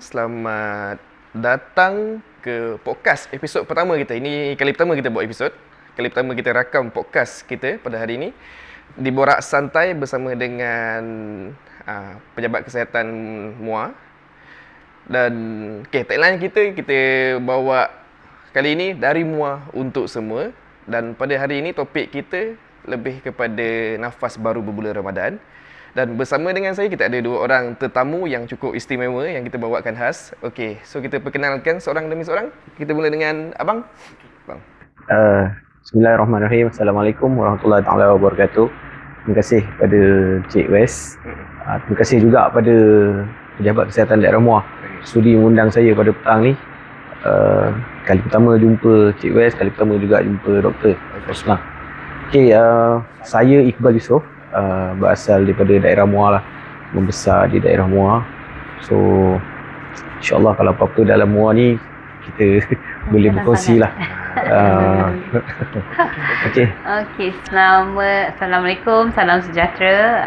Selamat datang ke podcast episod pertama kita. Ini kali pertama kita buat episod. Kali pertama kita rakam podcast kita pada hari ini di Borak Santai bersama dengan pejabat kesihatan MUA. Dan tagline kita bawa kali ini dari MUA untuk semua. Dan pada hari ini topik kita lebih kepada nafas baru berbulan Ramadan. Dan bersama dengan saya, kita ada dua orang tetamu yang cukup istimewa yang kita bawakan khas. Okey, so kita perkenalkan seorang demi seorang. Kita mula dengan Abang. Bang. Bismillahirrahmanirrahim. Assalamualaikum warahmatullahi taala wabarakatuh. Terima kasih kepada Cik Wes. Terima kasih juga kepada pejabat kesihatan daerah MUA sudi mengundang saya pada petang ni. Kali pertama jumpa Cik Wes, kali pertama juga jumpa Dr. Rosnah. Okey, saya Iqbal Yusof. Berasal daripada daerah MUA lah, membesar di daerah MUA. So insyaAllah kalau apa-apa dalam MUA ni kita boleh berkongsi lah. Okey, Assalamualaikum, salam sejahtera.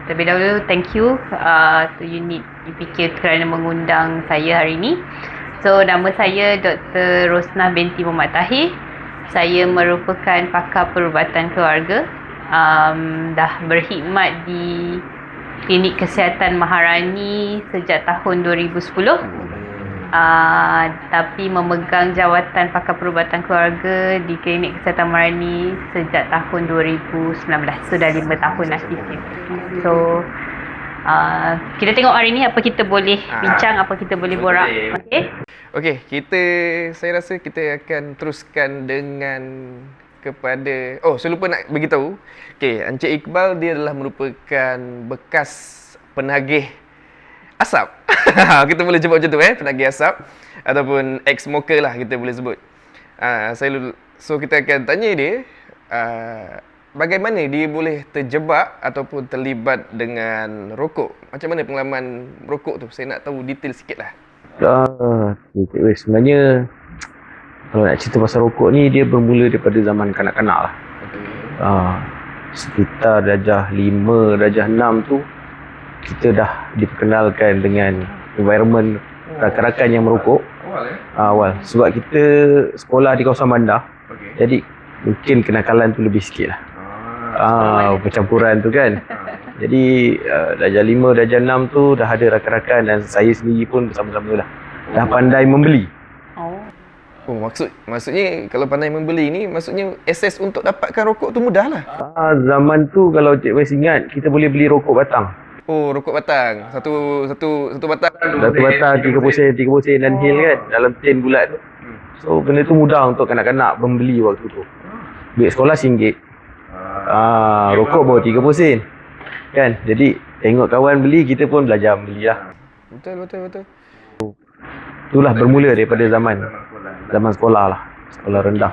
Terlebih dahulu thank you to unit UPK kerana mengundang saya hari ini. So nama saya Dr. Rosnah binti Muhammad Tahir. Saya merupakan pakar perubatan keluarga. Dah berkhidmat di Klinik Kesihatan Maharani sejak tahun 2010. Tapi memegang jawatan pakar perubatan keluarga di Klinik Kesihatan Maharani sejak tahun 2019. So dah 5 tahun aktifnya. So kita tengok hari ni apa kita boleh bincang, apa kita boleh borak. Okey, saya rasa kita akan teruskan dengan kepada saya lupa nak beritahu. Okey, Encik Iqbal dia adalah merupakan bekas penagih asap. Kita boleh sebut macam tu penagih asap ataupun ex-smoker lah kita boleh sebut. So kita akan tanya dia bagaimana dia boleh terjebak ataupun terlibat dengan rokok. Macam mana pengalaman rokok tu? Saya nak tahu detail sikitlah. Sebenarnya kalau nak cerita pasal rokok ni, dia bermula daripada zaman kanak-kanak lah. Sekitar darjah 5, darjah 6 tu, kita dah diperkenalkan dengan environment rakan-rakan yang merokok. Awal. Sebab kita sekolah di kawasan bandar, jadi mungkin kenakalan tu lebih sikit lah. Percampuran tu kan. Jadi darjah 5, darjah 6 tu dah ada rakan-rakan dan saya sendiri pun bersama-sama lah. Dah pandai membeli. Maksudnya kalau pandai membeli ni, maksudnya akses untuk dapatkan rokok tu mudah lah. Zaman tu kalau Cik Wes ingat, kita boleh beli rokok batang. Rokok batang. Satu batang. Satu batang 30 sen dan hil kan, dalam tin bulat tu. So benda tu mudah untuk kanak-kanak membeli waktu tu. Duit sekolah RM1. Rokok baru 30 sen. Kan? Jadi tengok kawan beli, kita pun belajar beli lah. Betul. Itulah bermula daripada zaman sekolah lah, sekolah rendah.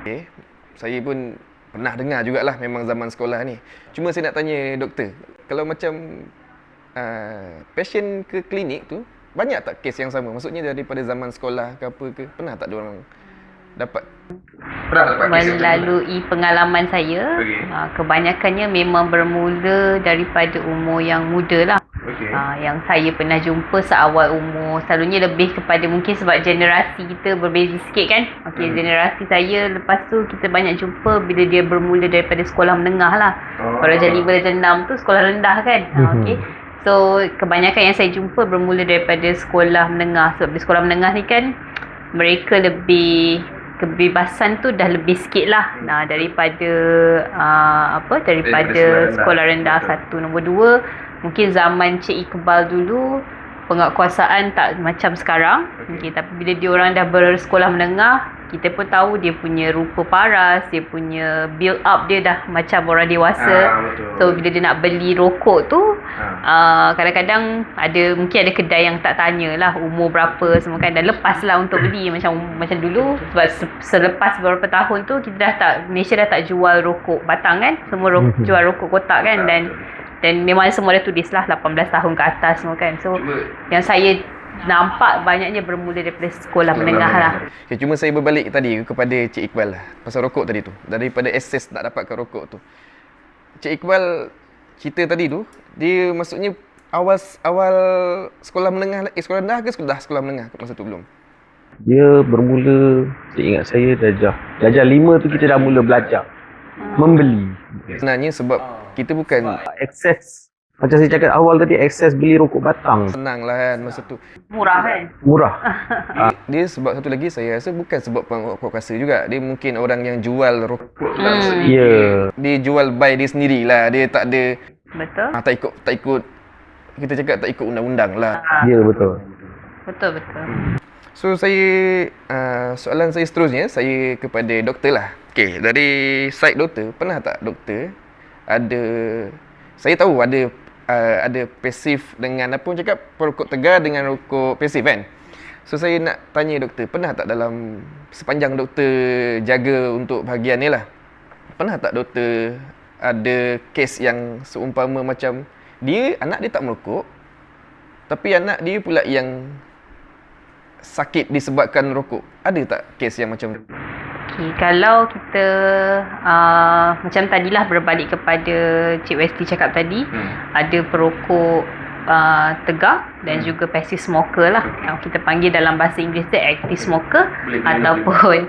Okay. Saya pun pernah dengar jugalah memang zaman sekolah ni. Cuma saya nak tanya doktor, kalau macam pasien ke klinik tu, banyak tak kes yang sama? Maksudnya daripada zaman sekolah ke apa ke, pernah tak diorang dapat melalui pengalaman saya, kebanyakannya memang bermula daripada umur yang muda lah. Yang saya pernah jumpa seawal umur, selalunya lebih kepada mungkin sebab generasi kita berbeza sikit kan. Generasi saya lepas tu kita banyak jumpa bila dia bermula daripada sekolah menengah lah. Darjah 5, darjah 6 tu sekolah rendah kan. So kebanyakan yang saya jumpa bermula daripada sekolah menengah. Sebab di sekolah menengah ni kan mereka lebih kebebasan tu dah lebih sikit lah daripada sekolah rendah. Satu. Nombor 2, mungkin zaman Cik Iqbal dulu penguatkuasaan tak macam sekarang. Tapi bila dia orang dah bersekolah menengah, kita pun tahu dia punya rupa paras, dia punya build up dia dah macam orang dewasa. So bila dia nak beli rokok tu, kadang-kadang mungkin ada kedai yang tak tanya lah umur berapa semua kan, dah lepas lah untuk beli macam dulu. Sebab selepas beberapa tahun tu Malaysia dah tak jual rokok batang kan, semua jual rokok kotak kan. Dan memang semua dah tulis lah 18 tahun ke atas semua kan. So yang saya nampak banyaknya bermula daripada sekolah menengah lah. Cuma saya berbalik tadi kepada Cik Iqbal lah, pasal rokok tadi tu. Daripada akses nak dapatkan rokok tu, Cik Iqbal cerita tadi tu, dia maksudnya awal awal sekolah menengah sekolah rendah ke sekolah menengah masa tu belum? Dia bermula, saya ingat saya darjah 5 tu kita dah mula belajar membeli. Sebenarnya sebab kita bukan Akses, macam saya cakap awal tadi, akses beli rokok batang senang lah kan masa tu. Murah kan? murah. Dia sebab satu lagi saya rasa bukan sebab pengokok kuasa juga. Dia mungkin orang yang jual rokok. Ya, Dia jual by dia sendirilah. Dia tak ada Betul? tak ikut kita cakap tak ikut undang-undang lah. ya betul. Betul. So saya soalan saya seterusnya saya kepada doktor lah. Okey, dari side doktor, pernah tak doktor ada, saya tahu ada pasif dengan apa orang cakap, rokok tegar dengan rokok pasif kan. So saya nak tanya doktor, pernah tak dalam sepanjang doktor jaga untuk bahagian ni lah, pernah tak doktor ada kes yang seumpama macam anak dia tak merokok tapi anak dia pula yang sakit disebabkan rokok? Ada tak kes yang macam tu? Okay, kalau kita macam tadilah berbalik kepada Cik Westi cakap tadi, ada perokok tegar dan juga passive smoker lah. Yang kita panggil dalam bahasa Inggeris tu active smoker ataupun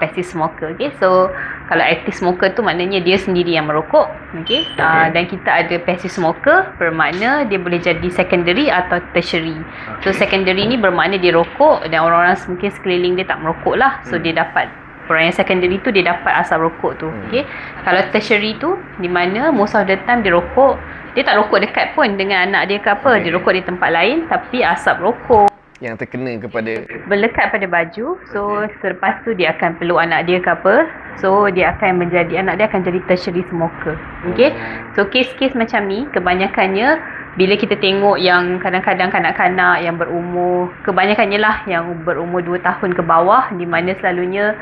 passive smoker. Okay, so kalau active smoker tu maknanya dia sendiri yang merokok. Okay, dan kita ada passive smoker, bermakna dia boleh jadi secondary atau tertiary. So secondary ni bermakna dia rokok dan orang-orang mungkin sekeliling dia tak merokok lah. So dia dapat, orang yang secondary tu dia dapat asap rokok tu. Okay, kalau tertiary tu di mana most of the time dia rokok, dia tak rokok dekat pun dengan anak dia ke apa, dia rokok di tempat lain tapi asap rokok Yang terkena kepada berlekat pada baju. So selepas tu dia akan peluk anak dia ke apa, so dia akan menjadi, anak dia akan jadi tertiary smoker. Okay, so kes-kes macam ni kebanyakannya bila kita tengok yang kadang-kadang kanak-kanak yang berumur, kebanyakannya lah yang berumur 2 tahun ke bawah, di mana selalunya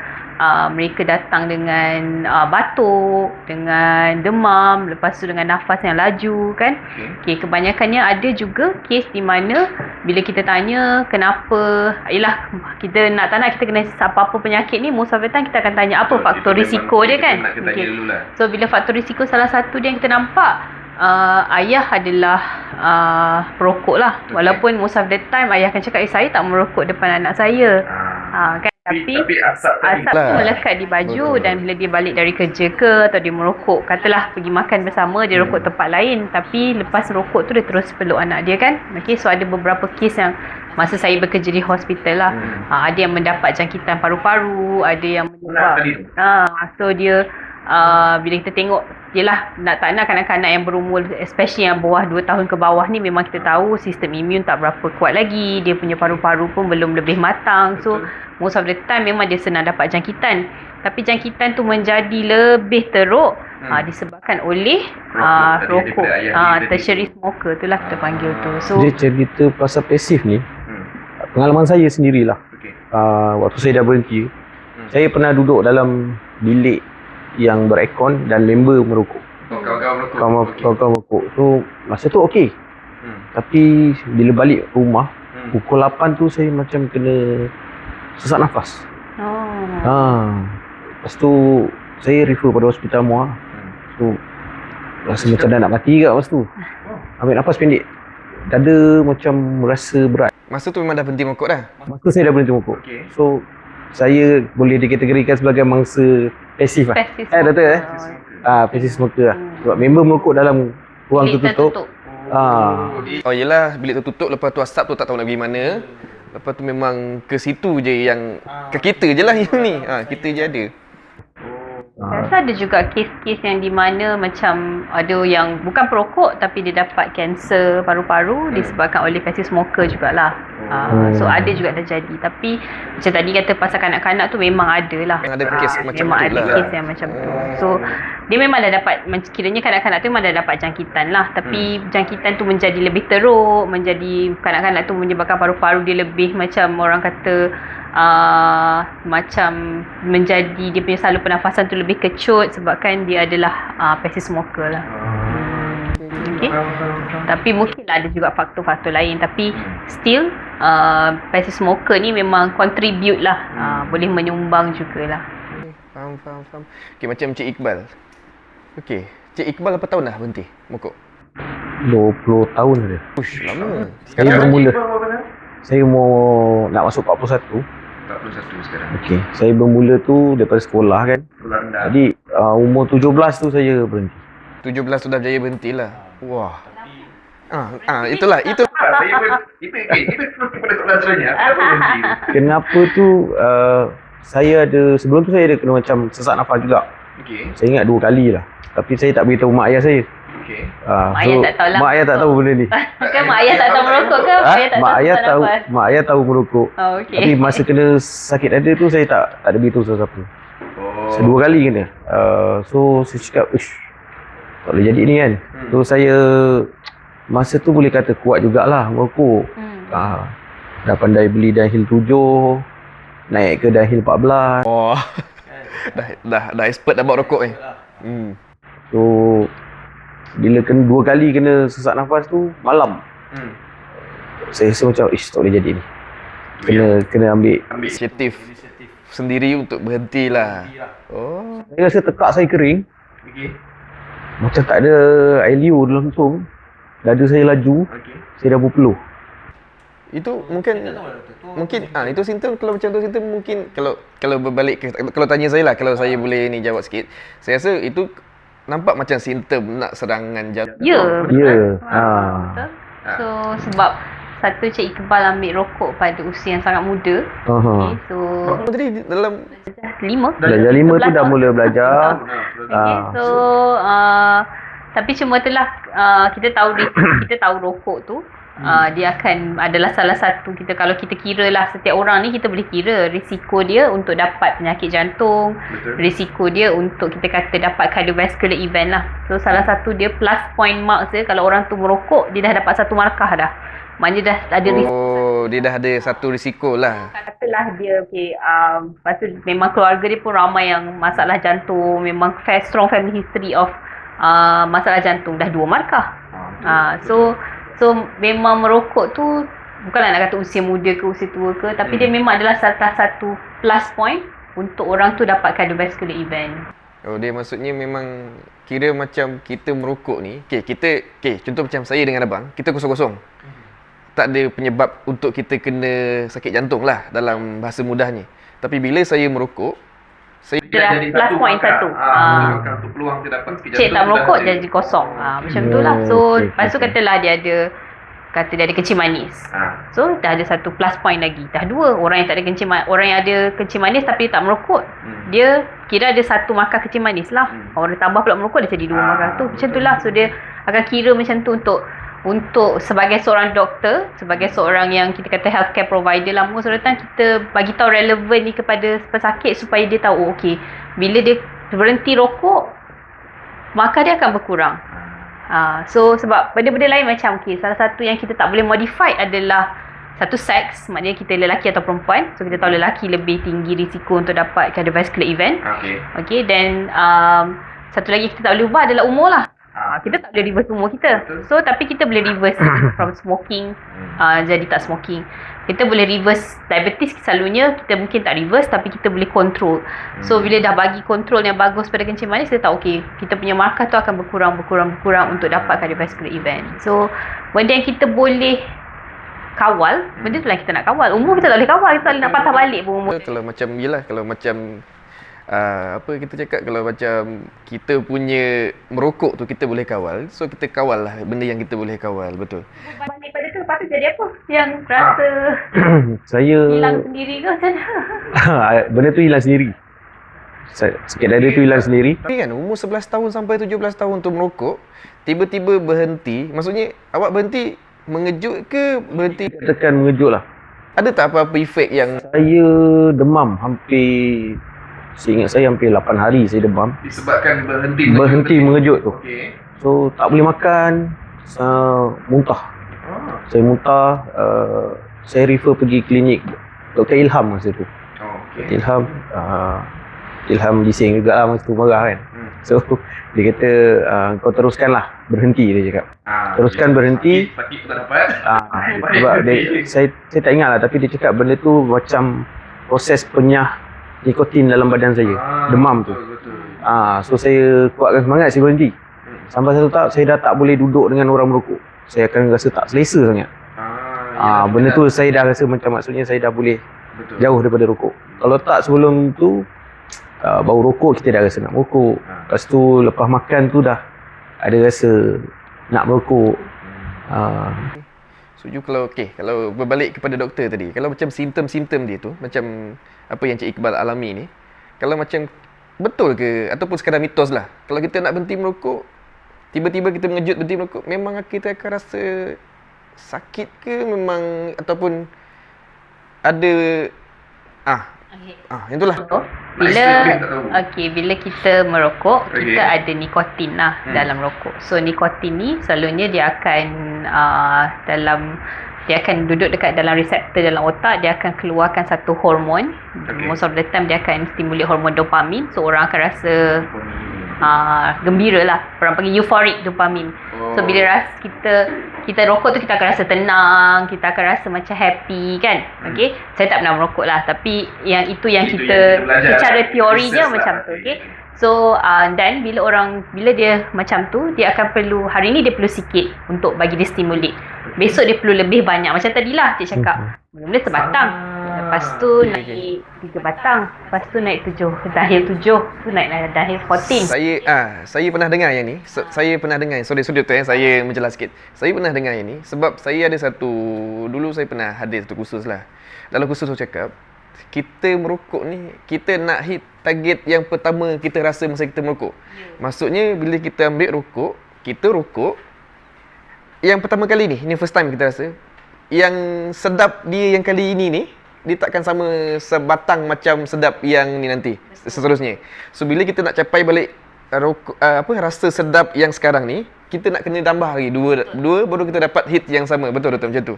mereka datang dengan batuk, dengan demam, lepas tu dengan nafas yang laju kan. Okay, kebanyakannya ada juga kes di mana bila kita tanya kenapa, yelah kita nak tak nak kita kena apa-apa penyakit ni, most of the time kita akan tanya apa faktor risiko dia kan. Okay. So bila faktor risiko salah satu dia yang kita nampak, ayah adalah perokok lah. Walaupun most of the time ayah akan cakap saya tak merokok depan anak saya, kan. Tapi asap tu melekat di baju. Betul. Dan bila dia balik dari kerja ke atau dia merokok, katalah pergi makan bersama, dia rokok tempat lain, tapi lepas rokok tu dia terus peluk anak dia kan. Okay, so ada beberapa kes yang masa saya bekerja di hospital lah, ada yang mendapat jangkitan paru-paru, ada yang so dia bila kita tengok, yelah nak tak nak kanak-kanak yang berumur, especially yang bawah 2 tahun ke bawah ni, memang kita tahu sistem imun tak berapa kuat lagi, dia punya paru-paru pun belum lebih matang. So most of the time memang dia senang dapat jangkitan, tapi jangkitan tu menjadi lebih teruk disebabkan oleh rokok, tertiary smoker tu lah kita panggil tu. So Dia cerita pasal pasif ni, pengalaman saya sendirilah. Waktu saya dah berhenti, saya pernah duduk dalam bilik yang berekon dan member merokok. Kawan-kawan merokok tu masa tu okey. Tapi bila balik rumah pukul 8 tu saya macam kena sesak nafas. Lepas tu saya refer pada hospital Muar. So rasa macam dah nak mati kat masa tu. Ambil nafas pendek. Dada macam rasa berat. masa tu memang dah berhenti merokok dah. Masa tu saya dah berhenti merokok. So saya boleh dikategorikan sebagai mangsa pasif lah. Betul pasif smoker lah. Sebab member merokok dalam ruang tertutup. Oh yelah, bilik tertutup, lepas tu asap tu tak tahu nak pergi mana. Lepas tu memang ke situ je yang ke kita je lah yang ni. Kita je ada. Rasa ada juga kes-kes yang di mana macam ada yang bukan perokok tapi dia dapat kanser paru-paru disebabkan oleh passive smoker jugalah. So ada juga terjadi. Tapi macam tadi kata pasal kanak-kanak tu memang ada lah. Ada kes macam memang tu ada lah. kes yang macam tu. So dia memang dah dapat, kiranya kanak-kanak tu memang dah dapat jangkitan lah. Tapi jangkitan tu menjadi lebih teruk, menjadi kanak-kanak tu menyebabkan paru-paru dia lebih macam orang kata macam menjadi, dia punya saluran pernafasan tu lebih kecut sebabkan dia adalah passive smoker lah. Okay. Tapi mungkinlah ada juga faktor-faktor lain, tapi still passive smoker ni memang contribute lah, boleh menyumbang jugalah. Faham. Okay, macam Cik Iqbal. Okay, Cik Iqbal berapa tahun dah berhenti merokok? 20 tahun dah. Ush, lama. Saya bermula. Saya mau nak masuk 41. 41 sekarang. Okey, saya bermula tu daripada sekolah kan. Sekolah rendah. Jadi umur 17 tu saya berhenti. 17 sudah berjaya berhenti lah. Wah. Itulah. Itu kepada soalan sebenarnya. Kenapa berhenti? Kenapa tu saya ada sebelum tu saya ada kena macam sesak nafas juga. Okey. Saya ingat 2 kali lah. Tapi saya tak beritahu mak ayah saya. Okey. Mak ayah tak tahu lah. Mak ayah tak tahu benda ni. Kan mak ayah tak tahu merokok ke? Mak ayah tahu, mak ayah tahu merokok. Oh, okey. Tapi masa kena sakit dada tu saya tak ada beritahu siapa-siapa. So 2 kali kena. So saya cakap, "Ush, tak boleh jadi ni kan." So saya masa tu boleh kata kuat jugalah merokok. Dah pandai beli downhill 7, naik ke downhill 14. Oh. dah expert dah bawa rokok ni. So bila kena 2 kali kena sesak nafas tu malam. Saya rasa macam tak boleh jadi ni. Kena ambil Inisiatif sendiri untuk berhenti lah. Oh. Saya rasa tekak saya kering. Okey. Macam tak ada air liur dalam tung. Dada saya laju. Okey. Saya dah berpeluh. Itu mungkin itu simptom. Kalau macam tu simptom mungkin kalau berbalik ke, kalau tanya saya lah, kalau saya boleh ni jawab sikit, saya rasa itu nampak macam simptom nak serangan jantung. Ya. Ya. Betul. So sebab satu Cik Iqbal ambil rokok pada usia yang sangat muda. Okay, so Jadi dalam 5. Belajar 5 tu dah mula belajar. Okay, so tapi cuma itulah kita tahu rokok tu dia akan adalah salah satu kalau kita kira lah setiap orang ni kita boleh kira risiko dia untuk dapat penyakit jantung. Betul. Risiko dia untuk kita kata dapat cardiovascular event lah. So salah satu dia plus point marks dia kalau orang tu merokok dia dah dapat 1 markah dah. Maknanya dah ada risiko. Oh, dia dah ada satu risiko lah. Katalah dia lepas tu memang keluarga dia pun ramai yang masalah jantung, memang strong family history of masalah jantung, dah 2 markah. So memang merokok tu bukanlah nak kata usia muda ke usia tua ke, tapi dia memang adalah salah satu plus point untuk orang tu dapat cardiovascular event. Oh, dia maksudnya memang kira macam kita merokok ni, contoh macam saya dengan abang, kita kosong-kosong. Tak ada penyebab untuk kita kena sakit jantung lah dalam bahasa mudahnya. Tapi bila saya merokok, saya dah jadi plus point satu. Untuk peluang dia dapat sakit Cik tak merokok jadi kosong. Macam tu lah. So lepas tu katalah dia ada kencing manis. So dah ada satu plus point lagi. Dah 2. Orang yang tak ada kencing manis, orang yang ada kencing manis tapi dia tak merokok, dia kira ada 1 markah kencing manis lah. Orang tambah pula merokok dia jadi 2 markah tu. Macam tu lah. So dia akan kira macam tu untuk sebagai seorang doktor, sebagai seorang yang kita kata healthcare provider lah, most of the time kita bagi tahu relevan ni kepada pesakit supaya dia tahu okey, bila dia berhenti rokok maka dia akan berkurang. So sebab benda-benda lain macam salah satu yang kita tak boleh modify adalah satu seks, maknanya kita lelaki atau perempuan. So kita tahu lelaki lebih tinggi risiko untuk dapat cardiovascular event. Okay, then satu lagi kita tak boleh ubah adalah umur lah. Kita tak boleh reverse umur kita. So tapi kita boleh reverse from smoking jadi tak smoking. Kita boleh reverse diabetes, selalunya kita mungkin tak reverse tapi kita boleh control. So bila dah bagi control yang bagus pada kencing manis, kita tahu kita punya markah tu akan berkurang untuk dapat cardiovascular event. So benda yang kita boleh kawal, benda tu lah kita nak kawal. Umur kita tak boleh kawal, kita tak boleh nak patah balik pun umur. Kalau macam kalau macam apa kita cakap, kalau macam kita punya merokok tu kita boleh kawal, so kita kawal lah benda yang kita boleh kawal, betul. Balik pada tu lepas tu jadi apa? Yang rasa saya hilang sendiri ke macam mana? benda tu hilang sendiri. Sakit dada tu hilang sendiri. Tapi kan umur 11 tahun sampai 17 tahun tu merokok, tiba-tiba berhenti, maksudnya awak berhenti mengejut ke berhenti? Tekan mengejut lah. Ada tak apa-apa efek yang Saya demam seingat saya hampir 8 hari saya demam. disebabkan Berhenti mengejut tu. Okey. So tak boleh makan, muntah. Saya muntah, saya refer pergi klinik Dr. Ilham masa tu. Dr. Ilham bising juga lah masa tu, marah kan. So dia kata kau teruskanlah, berhenti dia cakap. Teruskan berhenti. Sakit tak dapat. Sebab saya tak ingat lah, tapi dia cakap benda tu macam proses penyah nikotin dalam badan saya, demam tu. Betul. So saya kuatkan semangat, saya berhenti. Sampai satu tahap saya dah tak boleh duduk dengan orang merokok. Saya akan rasa tak selesa sangat. Benda tu saya dah rasa macam maksudnya saya dah boleh jauh daripada rokok. Kalau tak sebelum tu bau rokok kita dah rasa nak merokok. Lepas tu lepas makan tu dah ada rasa nak merokok. Setuju kalau berbalik kepada doktor tadi, kalau macam simptom-simptom dia tu, macam apa yang Cik Iqbal alami ni, kalau macam betul ke ataupun sekadar mitos lah, kalau kita nak berhenti merokok, tiba-tiba kita mengejut berhenti merokok, memang kita akan rasa sakit ke memang ataupun ada itulah. Bila kita merokok, kita ada nikotin lah dalam rokok. So nikotin ni selalunya dia akan dia akan duduk dekat dalam reseptor dalam otak, dia akan keluarkan satu hormon. Most of the time dia akan stimulate hormon dopamin. So orang akan rasa gembira lah. Orang panggil euphoric dopamin. So bila kita rokok tu kita akan rasa tenang, kita akan rasa macam happy kan. Okay, saya tak pernah merokok lah, tapi yang kita secara teori je macam tu. Okay, so dan bila dia macam tu, dia akan perlu, hari ni dia perlu sikit untuk bagi dia stimulate, besok dia perlu lebih banyak. Macam tadilah cik cakap, mula-mula sebatang, lepas tu naik 3 batang, lepas tu naik 7, dahil 7, tu naik dahil 14. Saya pernah dengar yang ni. Saya pernah dengar. Sorry tu saya menjelas sikit. Saya pernah dengar yang ni sebab saya ada dulu saya pernah hadir satu kursus lah. Dalam kursus tu cakap, kita merokok ni, kita nak hit target yang pertama kita rasa masa kita merokok. Maksudnya bila kita ambil rokok, kita rokok yang pertama kali ni first time kita rasa, yang sedap dia yang kali ini ni, dia takkan sama sebatang macam sedap yang ni nanti seterusnya. So bila kita nak capai balik rasa sedap yang sekarang ni, kita nak kena tambah lagi dua baru kita dapat hit yang sama. Betul macam tu.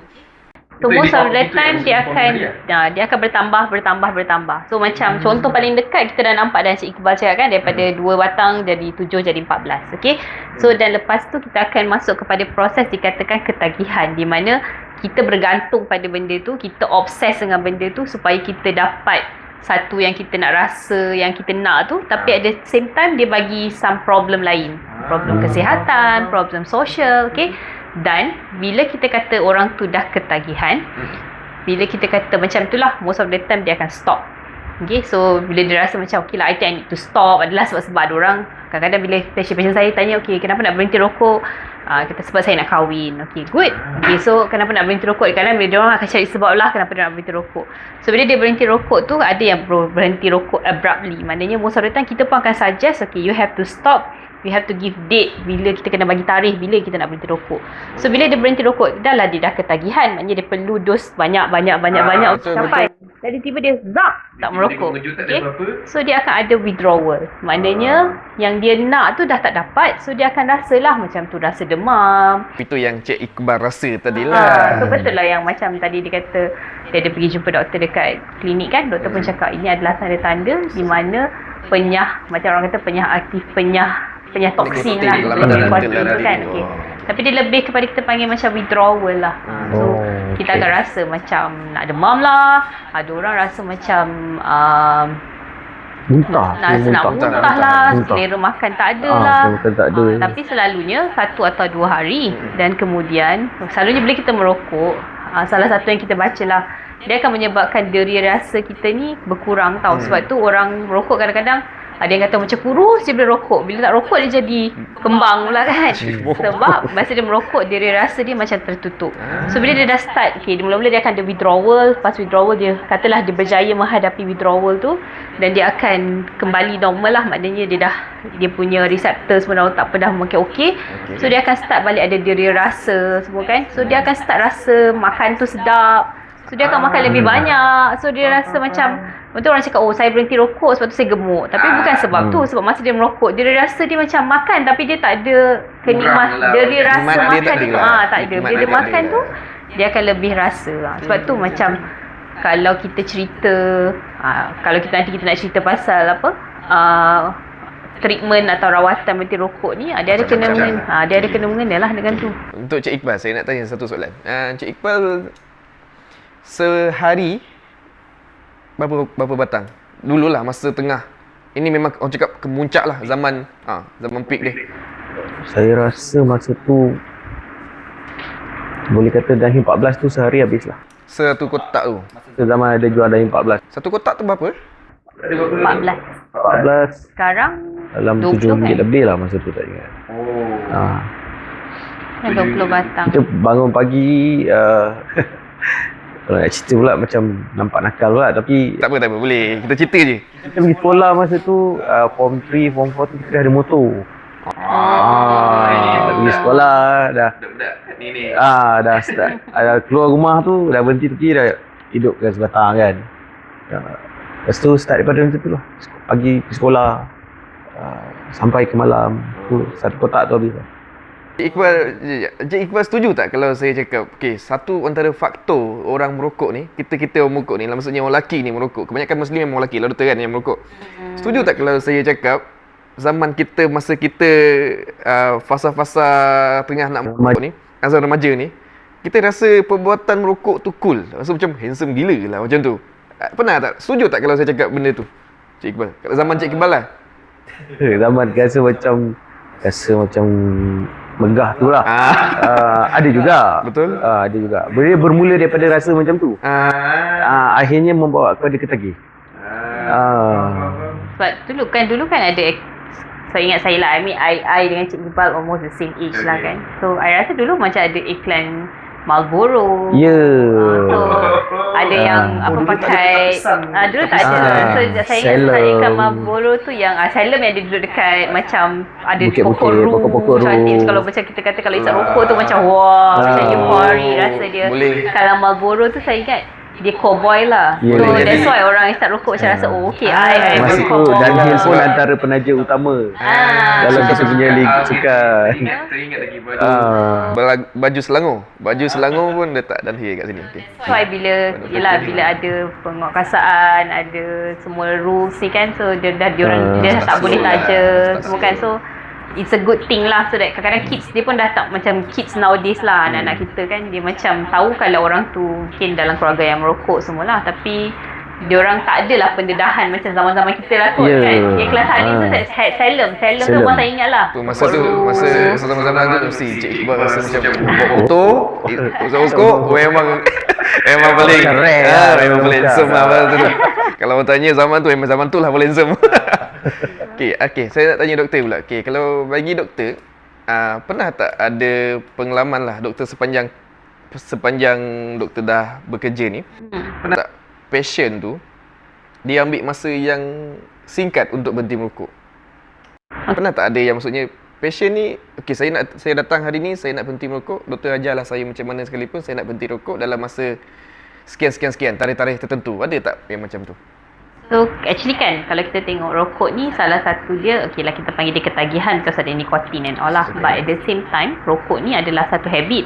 So most of the time dia akan bertambah. So macam contoh paling dekat kita dah nampak dan Cik Iqbal cakap kan, daripada 2 batang jadi 7 jadi 14. Okay, so dan lepas tu kita akan masuk kepada proses dikatakan ketagihan, di mana kita bergantung pada benda tu, kita obses dengan benda tu supaya kita dapat satu yang kita nak rasa, yang kita nak tu, tapi at the same time dia bagi some problem lain, problem kesihatan, problem sosial. Okay, dan bila kita kata orang tu dah ketagihan, bila kita kata macam tu lah, most of the time dia akan stop. Okay, so bila dia rasa macam okay lah, I think I need to stop adalah sebab ada orang kadang-kadang bila patient saya tanya, okay kenapa nak berhenti rokok, kata sebab saya nak kahwin. Okay, good. Okay, so kenapa nak berhenti rokok, kadang-kadang bila dia orang akan cari sebab lah kenapa dia nak berhenti rokok. So bila dia berhenti rokok tu, ada yang berhenti rokok abruptly, maknanya most of the time kita pun akan suggest, okay you have to stop, we have to give date, bila kita kena bagi tarikh bila kita nak berhenti rokok. So bila dia berhenti rokok, dia dah ketagihan, maknanya dia perlu dos banyak untuk sampai. Jadi tiba dia tak merokok. Okay? So dia akan ada withdrawal. Maknanya yang dia nak tu dah tak dapat, so dia akan rasalah macam tu, rasa demam. Itu yang Cik Iqbal rasa tadilah. So betul lah yang macam tadi dia kata dia ada pergi jumpa doktor dekat klinik kan, doktor pun cakap ini adalah tanda-tanda di mana macam orang kata penyah toksin lah, nikotin tu kan. Okay. Tapi dia lebih kepada kita panggil macam withdrawal lah. So kita akan rasa macam nak demam lah, ada orang rasa macam muntah lah, selera makan tak ada lah. Tapi selalunya 1 atau 2 hari, dan kemudian selalunya bila kita merokok, salah satu yang kita baca lah, dia akan menyebabkan deria rasa kita ni berkurang tau. Sebab tu orang merokok kadang-kadang ada yang kata macam kurus je bila rokok, bila tak rokok dia jadi kembang pula kan. Sebab masa dia merokok, dia rasa dia macam tertutup. So bila dia dah start, okay, mula-mula dia akan ada withdrawal. Pas withdrawal dia katalah dia berjaya menghadapi withdrawal tu, dan dia akan kembali normal lah, maknanya dia punya receptor semua dah tak pernah makin okey. So dia akan start balik ada deria rasa semua kan. So dia akan start rasa makan tu sedap. So dia akan makan lebih banyak. So dia rasa macam, betul orang cakap, oh saya berhenti rokok sebab tu saya gemuk. Tapi bukan sebab tu. Sebab masa dia merokok, dia rasa dia macam makan tapi dia tak ada kenikmat. Dia rasa makan tu tak ada. Bila dia makan tu, dia akan lebih rasa. Sebab tu macam kalau kita cerita, kalau nanti kita nak cerita pasal treatment atau rawatan berhenti rokok ni, dia ada kena mengena lah dengan tu. Untuk Cik Iqbal, saya nak tanya satu soalan. Cik Iqbal sehari berapa batang? Dululah masa tengah Ini memang orang cakap kemuncak lah zaman zaman peak dia. Saya rasa masa tu boleh kata daging 14 tu sehari habis lah. Satu kotak tu. Masa zaman ada jual daging 14. Satu kotak tu berapa? 14. 14 Sekarang dalam 20 RM7 kan? lebih lah masa tu tak ingat. Oh. 20 batang. Kita bangun pagi kalau nak cerita pula macam nampak nakal pula, tapi Tak apa, boleh. Kita cerita je. kita pergi sekolah masa tu form 3, form 4 tu kita dah ada motor. Pergi sekolah dah Budak-budak ni. dah start keluar rumah tu dah berhenti tepi dah hidupkan sebatang kan. Lepas tu start daripada macam tu lah. Pagi pergi sekolah sampai ke malam tu satu kotak tu habis lah. Cik Iqbal setuju tak kalau saya cakap satu antara faktor orang merokok ni, kita orang merokok ni, maksudnya orang lelaki ni merokok, kebanyakan Muslim memang orang lelaki lah doktor kan yang merokok. Setuju tak kalau saya cakap zaman kita, masa kita fasa-fasa tengah nak merokok ni, zaman remaja ni, kita rasa perbuatan merokok tu cool, rasa macam handsome gila lah macam tu. Pernah tak? Setuju tak kalau saya cakap benda tu, Cik Iqbal? Kat zaman Cik Iqbal lah. Zaman rasa macam megah tu lah. Ada juga. Betul. Ada juga. Dia bermula daripada rasa macam tu. Akhirnya membawa kepada ketagih. Sebab dulu kan ada, saya ingat saya lah, I dengan Cik Iqbal almost the same age lah kan. So I rasa dulu macam ada iklan Marlboro. Ya. So ada yang dulu pakai dulu tak ada. So saya ingat Salem. iklan Marlboro tu yang Salem yang ada duduk dekat macam ada Bukit-bukit, pokok pokok-pokok ru cantik. So, kalau macam kita kata kalau isap rokok tu macam wah, macam euphoric rasa dia. Boleh. Kalau Marlboro tu saya ingat dia cowboy lah. Ya, So ya, that's why orang isap rokok macam rasa okay, I Masa tu cowboy. Dunhill pun antara penaja utama dalam kita punya liga sukan. Teringat lagi baju Selangor. Baju Selangor pun letak Dunhill kat sini. So bila ada penguatkuasaan, ada semua rules ni kan, so dia tak boleh taja semua kan, so it's a good thing lah, so that kadang-kadang kids dia pun dah tak macam kids nowadays lah, anak-anak kita kan, dia macam tahu kalau orang tu mungkin dalam keluarga yang merokok semualah, tapi dia orang tak adalah pendedahan macam zaman-zaman kita lah kot kan. Yang kelas hari tu Salem tu pun saya ingat lah. Masa zaman-zaman tu mesti Cik Iqbal rasa macam buat motor, usap rokok, memang paling keren. Memang paling handsome lah tu. Kalau orang tanya zaman tu, memang zaman tu lah paling handsome. Okey, saya nak tanya doktor pula. Kalau bagi doktor, pernah tak ada pengalaman lah doktor sepanjang doktor dah bekerja ni, pernah tak passion tu dia ambil masa yang singkat untuk berhenti merokok? Pernah tak ada yang maksudnya passion ni, saya datang hari ni, saya nak berhenti merokok, doktor ajarlah saya macam mana sekalipun, saya nak berhenti rokok dalam masa sekian, tarikh-tarikh tertentu. Ada tak yang macam tu? So actually kan, kalau kita tengok rokok ni, salah satu dia, okay lah kita panggil dia ketagihan because ada nikotin and all lah, but at the same time rokok ni adalah satu habit.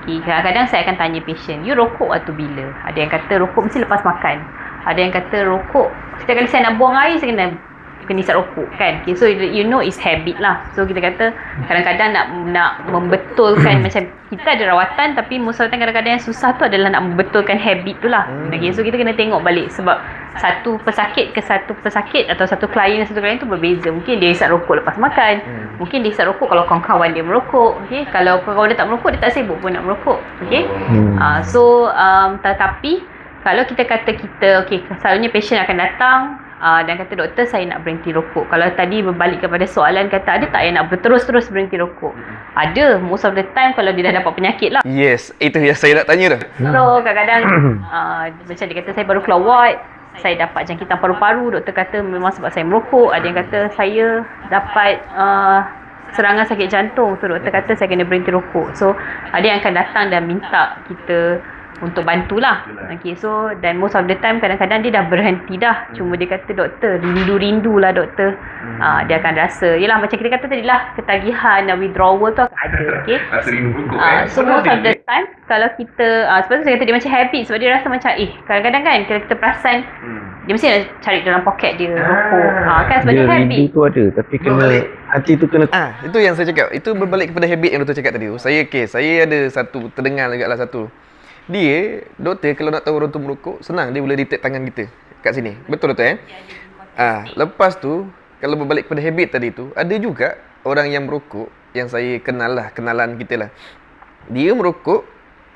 Kadang-kadang saya akan tanya patient, you rokok waktu bila? Ada yang kata rokok mesti lepas makan, ada yang kata rokok setiap kali saya nak buang air saya kena isap rokok kan. So you know it's habit lah. So kita kata kadang-kadang nak membetulkan macam kita ada rawatan, tapi most of the time kadang-kadang yang susah tu adalah nak membetulkan habit tu lah. So kita kena tengok balik, sebab satu pesakit ke satu pesakit atau satu klien tu berbeza. Mungkin dia isap rokok lepas makan, mungkin dia isap rokok kalau kawan-kawan dia merokok, kalau kawan dia tak merokok, dia tak sibuk pun nak merokok. Tetapi kalau kita kata selalunya patient akan datang dan kata, doktor saya nak berhenti rokok. Kalau tadi berbalik kepada soalan, kata ada tak yang nak berterus-terus berhenti rokok? Ada, most of the time kalau dia dah dapat penyakit lah. Yes, itu yang saya nak tanya dah. So kadang-kadang macam dia kata saya baru keluar ward, saya dapat jangkitan paru-paru, doktor kata memang sebab saya merokok. Ada yang kata saya dapat serangan sakit jantung, so doktor kata saya kena berhenti rokok. So ada yang akan datang dan minta kita untuk bantulah. So dan most of the time kadang-kadang dia dah berhenti dah, cuma dia kata doktor rindu-rindu lah doktor. Dia akan rasa, yelah macam kita kata tadi lah, ketagihan dan withdrawal tu akan ada. Rasa rindu rokok. So most of the time kalau kita sebab tu saya kata dia macam habit, sebab dia rasa macam kadang-kadang kan kalau kita perasan dia mesti nak cari dalam poket dia rokok. Kan sebab dia habit. Rindu tu ada, tapi hati tu kena Itu yang saya cakap. Itu berbalik kepada habit yang doktor cakap tadi tu. Saya ada satu terdengar degatlah satu. Dia, doktor kalau nak tahu orang tu merokok, senang dia boleh detect tangan kita kat sini. Betul doktor Lepas tu kalau berbalik kepada habit tadi tu, ada juga orang yang merokok yang saya kenal lah, kenalan kita lah. Dia merokok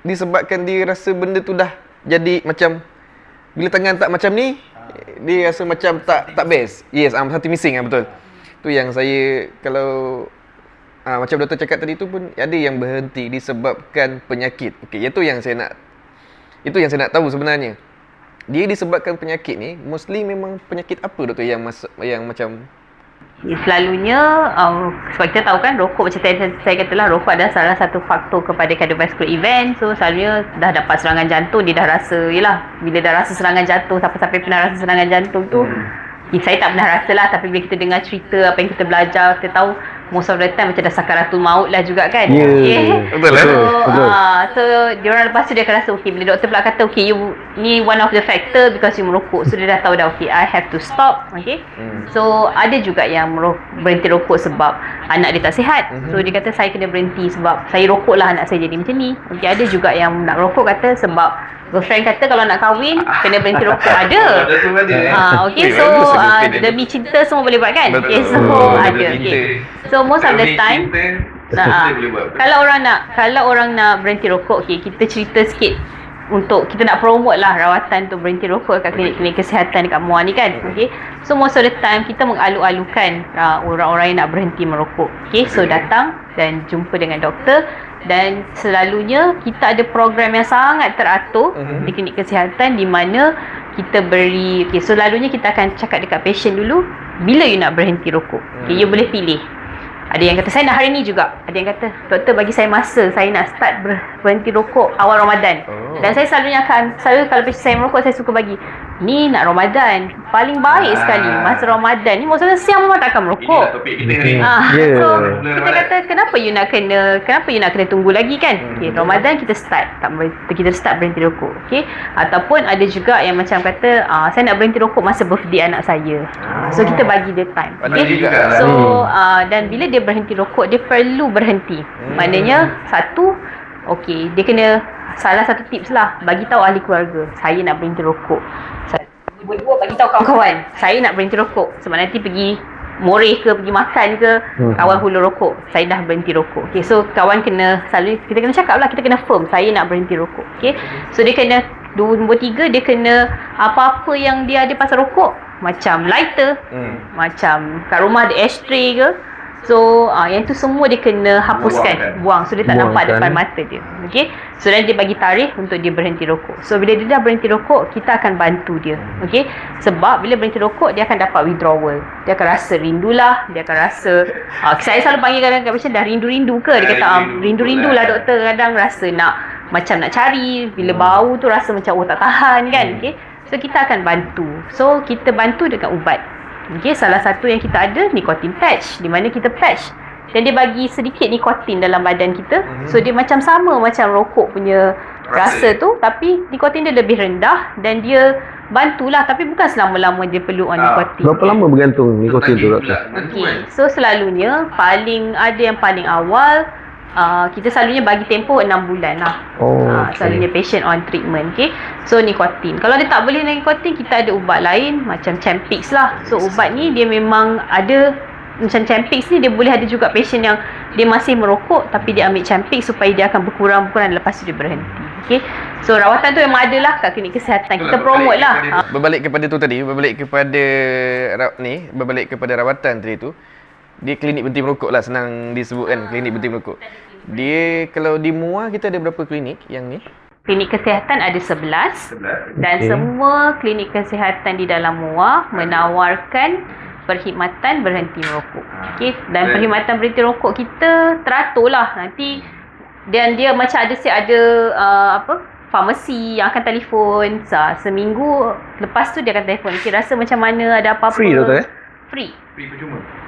disebabkan dia rasa benda tu dah jadi macam bila tangan tak macam ni, dia rasa macam tak best. Yes, something missing betul. Tu yang saya kalau macam doktor cakap tadi tu pun ada yang berhenti disebabkan penyakit. Okey, itu yang saya nak tahu sebenarnya. Dia disebabkan penyakit ni, mostly memang penyakit apa doktor yang macam Selalunya sebab kita tahu kan rokok, macam saya katalah, rokok adalah salah satu faktor kepada cardiovascular event. So selalunya dah dapat serangan jantung, dia dah rasa, yelah, bila dah rasa serangan jantung, siapa-siapa pernah rasa serangan jantung tu, saya tak pernah rasa lah, tapi bila kita dengar cerita apa yang kita belajar, kita tahu most of the time macam dah sakaratul maut lah juga kan. Betul lah. So diorang lepas tu dia akan rasa okay, bila doktor pula kata okay, you ni one of the factor because you merokok, so dia dah tahu dah okay, I have to stop. Okay. So ada juga yang berhenti rokok sebab anak dia tak sihat. So dia kata saya kena berhenti sebab saya rokok lah anak saya jadi macam ni. Okay, ada juga yang nak rokok kata sebab girlfriend kata kalau nak kahwin kena berhenti rokok. Ada. Okay, so demi cinta semua boleh buat kan. Okay, so ada. Okay. So most of the time kalau orang nak berhenti rokok, okay, kita cerita sikit untuk kita nak promote lah rawatan untuk berhenti rokok kat klinik-klinik kesihatan dekat MUA ni kan. Okay, so most of the time kita mengalu-alukan orang-orang yang nak berhenti merokok. Okay, so datang dan jumpa dengan doktor, dan selalunya kita ada program yang sangat teratur di klinik kesihatan di mana kita beri, okay, so selalunya kita akan cakap dekat patient dulu bila you nak berhenti rokok. Okay, you boleh pilih. Ada yang kata saya nak hari ni juga. Ada yang kata doktor bagi saya masa, saya nak start berhenti rokok awal Ramadan. Dan saya selalunya selalu kalau patient saya merokok, saya suka bagi ni nak Ramadan, paling baik sekali masa Ramadan ni, maksudnya siang memang takkan merokok. So kita kata kenapa you nak kena tunggu lagi kan. Okay, Ramadan kita start berhenti rokok. Okay, ataupun ada juga yang macam kata saya nak berhenti rokok masa birthday anak saya. So kita bagi dia time. Okay? So dan bila dia berhenti rokok, dia perlu berhenti. Maknanya satu, okay, dia kena, salah satu tips lah, bagi tahu ahli keluarga saya nak berhenti rokok. Dua-dua bagi tahu kawan-kawan saya nak berhenti rokok, sebab nanti pergi moreh ke pergi makan ke, kawan hulu rokok, saya dah berhenti rokok. Okay, so kawan kena, selalu kita kena cakap lah, kita kena firm saya nak berhenti rokok. Okay, so dia kena nombor 3, dia kena apa-apa yang dia ada pasal rokok, macam lighter, macam kat rumah ada ashtray ke, so yang tu semua dia kena hapuskan, buang, so dia tak nampak depan mata dia. Okay, so dan dia bagi tarikh untuk dia berhenti rokok. So bila dia dah berhenti rokok, kita akan bantu dia. Okay, sebab bila berhenti rokok, dia akan dapat withdrawal, dia akan rasa rindulah, dia akan rasa saya selalu panggil kadang-kadang patient dah rindu-rindu ke, dia kata rindu-rindu lah doktor, kadang rasa macam nak cari, bila bau tu rasa macam tak tahan kan. Okay, so kita akan bantu. So kita bantu dengan ubat. Okay, salah satu yang kita ada nikotin patch, di mana kita patch dan dia bagi sedikit nikotin dalam badan kita. So dia macam sama macam rokok punya rasa tu, tapi nikotin dia lebih rendah dan dia bantulah, tapi bukan selama-lama dia perlu nikotin. Berapa lama bergantung nikotin tu doktor? Okay, so selalunya ada yang paling awal kita selalunya bagi tempoh 6 bulan lah. Selalunya patient on treatment. Okay, so nikotin, kalau dia tak boleh nikotin, kita ada ubat lain macam Champix lah. So ubat ni dia memang ada, macam Champix ni dia boleh ada juga patient yang dia masih merokok tapi dia ambil Champix supaya dia akan berkurang lepas tu dia berhenti. Okay, so rawatan tu memang ada lah kat klinik kesihatan, kita promote lah. Berbalik kepada rawatan tadi tu, dia klinik berhenti merokok lah, senang disebutkan klinik berhenti merokok. Dia kalau di MUA kita ada berapa klinik yang ni? Klinik kesihatan ada 11 dan semua klinik kesihatan di dalam MUA menawarkan perkhidmatan berhenti merokok. Okay, dan perkhidmatan berhenti rokok kita teratur lah nanti, dan dia macam ada farmasi yang akan telefon seminggu lepas tu dia akan telefon, okay, rasa macam mana, ada apa-apa. Free doktor Free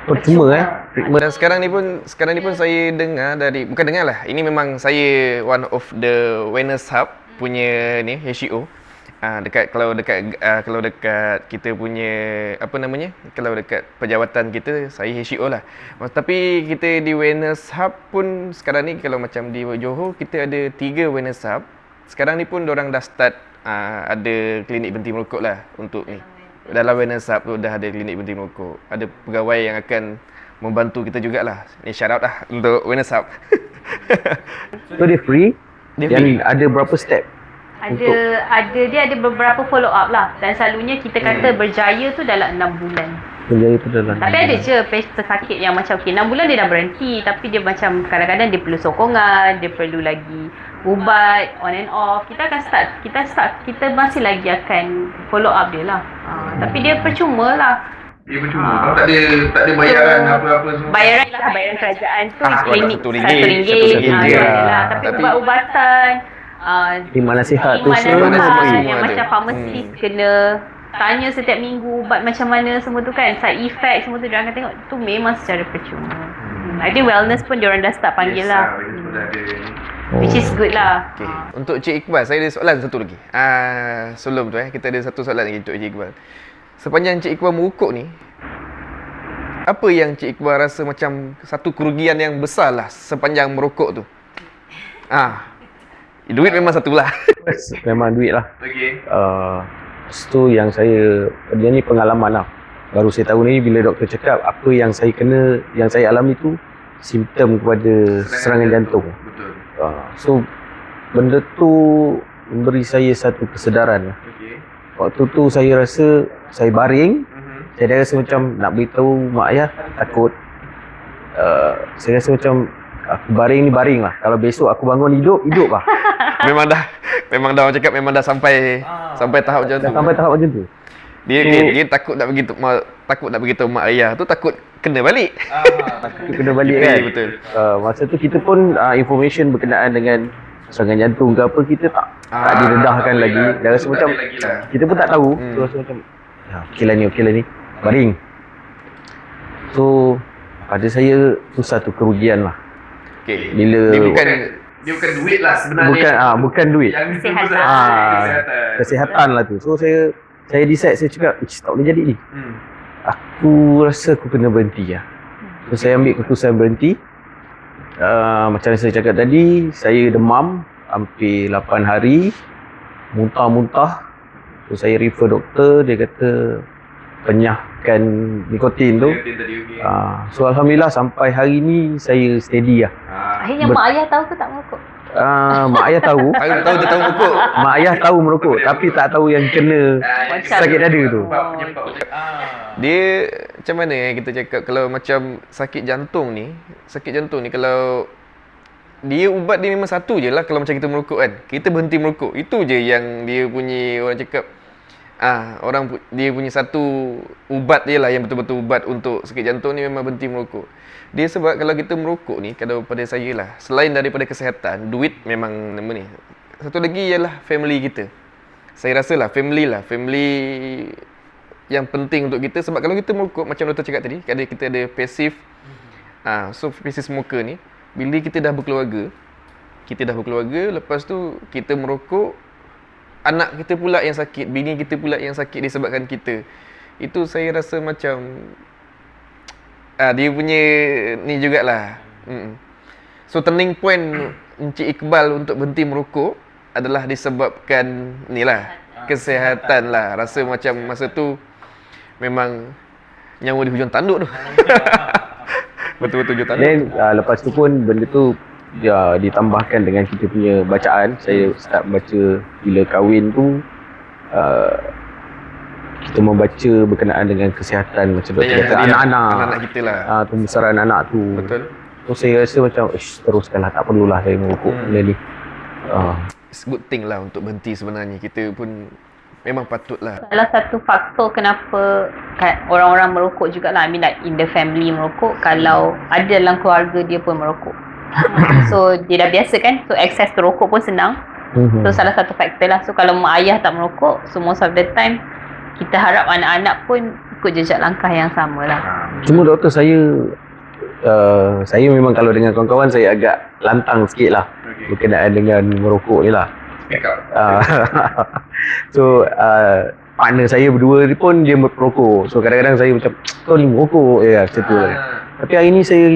percuma treatment. Dan sekarang ni pun saya dengar bukan dengar lah, ini memang saya one of the wellness hub punya ni HCO. Kalau dekat kita punya kalau dekat pejawatan kita, saya HCO lah. Tapi kita di wellness hub pun sekarang ni, kalau macam di Johor kita ada 3 wellness hub. Sekarang ni pun diorang dah start ada klinik berhenti merokok lah untuk ni. dalam awareness hub tu dah ada klinik berhenti merokok. Ada pegawai yang akan membantu kita jugalah. Ni shout out lah untuk awareness hub. So dia free. Dia Dan free. ada berapa step? Dia ada beberapa follow up lah. Dan selalunya kita kata berjaya tu dalam 6 bulan. Penjaya tu dalam. Tapi ada je pesakit yang macam 6 bulan dia dah berhenti, tapi dia macam kadang-kadang dia perlu sokongan, dia perlu lagi ubat on and off. Kita masih lagi akan follow up dia lah. Tapi dia percuma lah. Dia percuma. Tak ada bayaran apa-apa semua. Bayaran kerajaan tu klinik RM1 lah. Tapi ubat-ubatan, Khidmat nasihat tu khidmat semua nasihat free. yang macam farmasis kena tanya setiap minggu ubat macam mana semua tu kan, side effect semua tu diorang akan tengok tu memang secara percuma. I think wellness pun diorang dah start panggil lah. Which is good lah. Okay. Untuk Cik Iqbal, saya ada soalan satu lagi. Sebelum tu kita ada satu soalan lagi untuk Cik Iqbal. Sepanjang Cik Iqbal merokok ni, apa yang Cik Iqbal rasa macam satu kerugian yang besar lah sepanjang merokok tu? Duit memang satu lah. Memang duit lah. Okay. Lepas tu yang saya, dia ni pengalaman lah. Baru saya tahu ni bila doktor cakap apa yang saya kena, yang saya alami tu simptom kepada serangan jantung. Betul. So benda tu memberi saya satu kesedaran. Okay. Waktu tu saya rasa saya baring. Saya dah rasa macam nak beritahu mak ayah, takut. Saya rasa macam aku baring ni baring lah. Kalau besok aku bangun hidup lah. memang dah orang cakap memang dah sampai tahap macam tu. Sampai tahap macam tu. Dia takut nak beritahu mak ayah tu, takut kena balik. Takut kena balik kan. Betul. Masa tu kita pun information berkenaan dengan serangan jantung ke apa kita tak didedahkan lagi. Dah rasa macam kita pun tak tahu. So rasa macam okey lah ni. Baring. So pada saya tu satu kerugian lah. Okay. Bila dia bukan duit lah sebenarnya. Bukan duit. Kesihatan. Kesihatan lah tu. So saya decide, saya cakap tak boleh jadi ni. Aku rasa aku kena berhenti lah. So saya ambil keputusan berhenti. Macam yang saya cakap tadi, saya demam hampir 8 hari, muntah-muntah. So saya refer doktor, dia kata penyahkan nikotin tu. So alhamdulillah sampai hari ni saya steady lah. Akhirnya mak ayah tahu ke tak merokok? Mak ayah tahu. Tahu dia tahu merokok. Mak ayah tahu merokok tapi tak tahu yang kena sakit dada tu. Dia macam mana kita cakap kalau macam sakit jantung ni kalau dia ubat dia memang satu je lah kalau macam kita merokok kan. Kita berhenti merokok. Itu je yang dia punya orang cakap dia punya satu ubat dia lah yang betul-betul ubat untuk sakit jantung ni memang berhenti merokok. Dia sebab kalau kita merokok ni, kalau pada saya lah, selain daripada kesihatan, duit memang nama ni. Satu lagi ialah family kita. Saya rasa lah family yang penting untuk kita. Sebab kalau kita merokok, macam doktor cakap tadi, kita ada passive. So passive smoker ni, bila kita dah berkeluarga, lepas tu kita merokok, anak kita pula yang sakit, bini kita pula yang sakit disebabkan kita. Itu saya rasa macam dia punya ni jugalah. So turning point Encik Iqbal untuk berhenti merokok adalah disebabkan ni lah, kesihatan lah. Rasa macam masa tu memang nyawa di hujung tanduk tu. Betul-betul hujung tanduk. Dan lepas tu pun benda tu ditambahkan dengan kita punya bacaan. Saya start baca bila kahwin tu, kita membaca berkenaan dengan kesihatan macam doktor kata anak-anak kita lah. Pembesaran anak tu. Betul. So saya rasa macam teruskanlah, tak perlulah saya merokok benda ni. It's good thing lah untuk berhenti sebenarnya. Kita pun memang patut lah. Salah satu faktor kenapa orang-orang merokok jugalah, I mean like in the family merokok, kalau ada dalam keluarga dia pun merokok. So dia dah biasa kan, so access to rokok pun senang. So salah satu faktor lah. So kalau mak ayah tak merokok, so most of the time kita harap anak-anak pun ikut jejak langkah yang sama lah. Cuma doktor saya memang kalau dengan kawan-kawan saya agak lantang sikit lah berkenaan dengan merokok ni lah. So partner saya berdua ni pun dia merokok. So kadang-kadang saya macam kau ni merokok macam tu lah. Tapi hari ni saya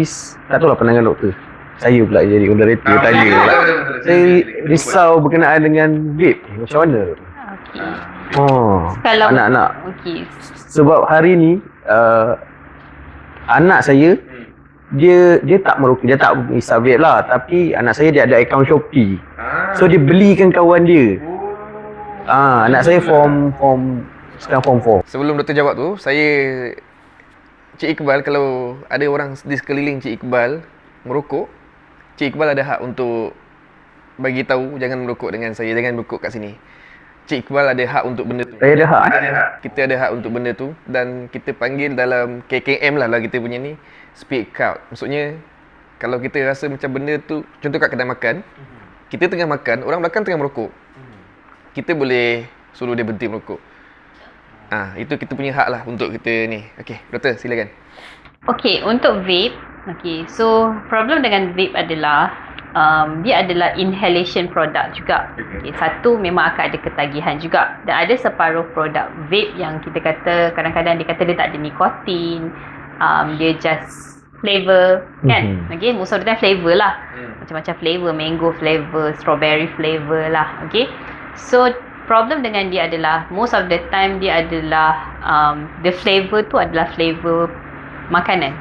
tak tahu lah pandangan doktor. Saya pula jadi moderator tanya. Saya risau berkenaan dengan vape. Macam mana? Okay. Kalau anak-anak. okey. Sebab hari ni anak saya dia tak merokok, dia tak hisap vape lah, tapi anak saya dia ada akaun Shopee. So dia belikan kawan dia. Anak saya sekarang form 4. Sebelum doktor jawab tu, saya Cik Iqbal, kalau ada orang di sekeliling Cik Iqbal merokok, Cik Iqbal ada hak untuk bagi tahu jangan merokok dengan saya, jangan merokok kat sini. Cik Iqbal ada hak untuk benda tu. Saya ada hak. Kita ada hak untuk benda tu dan kita panggil dalam KKM lah kita punya ni speak out. Maksudnya kalau kita rasa macam benda tu, contoh kat kedai makan, kita tengah makan, orang belakang tengah merokok. Kita boleh suruh dia berhenti merokok. Itu kita punya hak lah untuk kita ni. Okey, doktor silakan. Okey, untuk vape, so problem dengan vape adalah dia adalah inhalation product juga. Satu, memang akan ada ketagihan juga. Dan ada separuh produk vape yang kita kata kadang-kadang dia kata dia tak ada nikotin, dia just flavor kan. Most of the time flavor lah. Macam-macam flavor, mango flavor, strawberry flavor lah. So problem dengan dia adalah most of the time dia adalah the flavor tu adalah flavor makanan.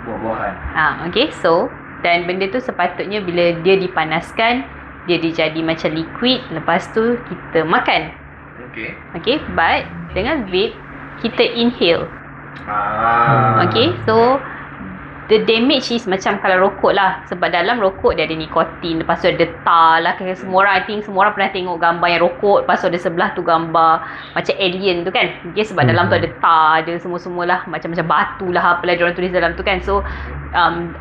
Buah-buahan. So dan benda tu sepatutnya bila dia dipanaskan dia jadi macam liquid, lepas tu kita makan. But dengan vape kita inhale. So the damage is macam kalau rokok lah, sebab dalam rokok dia ada nikotin, lepas tu ada tar lah. Semua orang, I think semua orang pernah tengok gambar yang rokok, lepas tu ada sebelah tu gambar macam alien tu kan. Sebab dalam tu ada tar, ada semua-semua lah, macam-macam batu lah, apalah diorang tulis dalam tu kan. So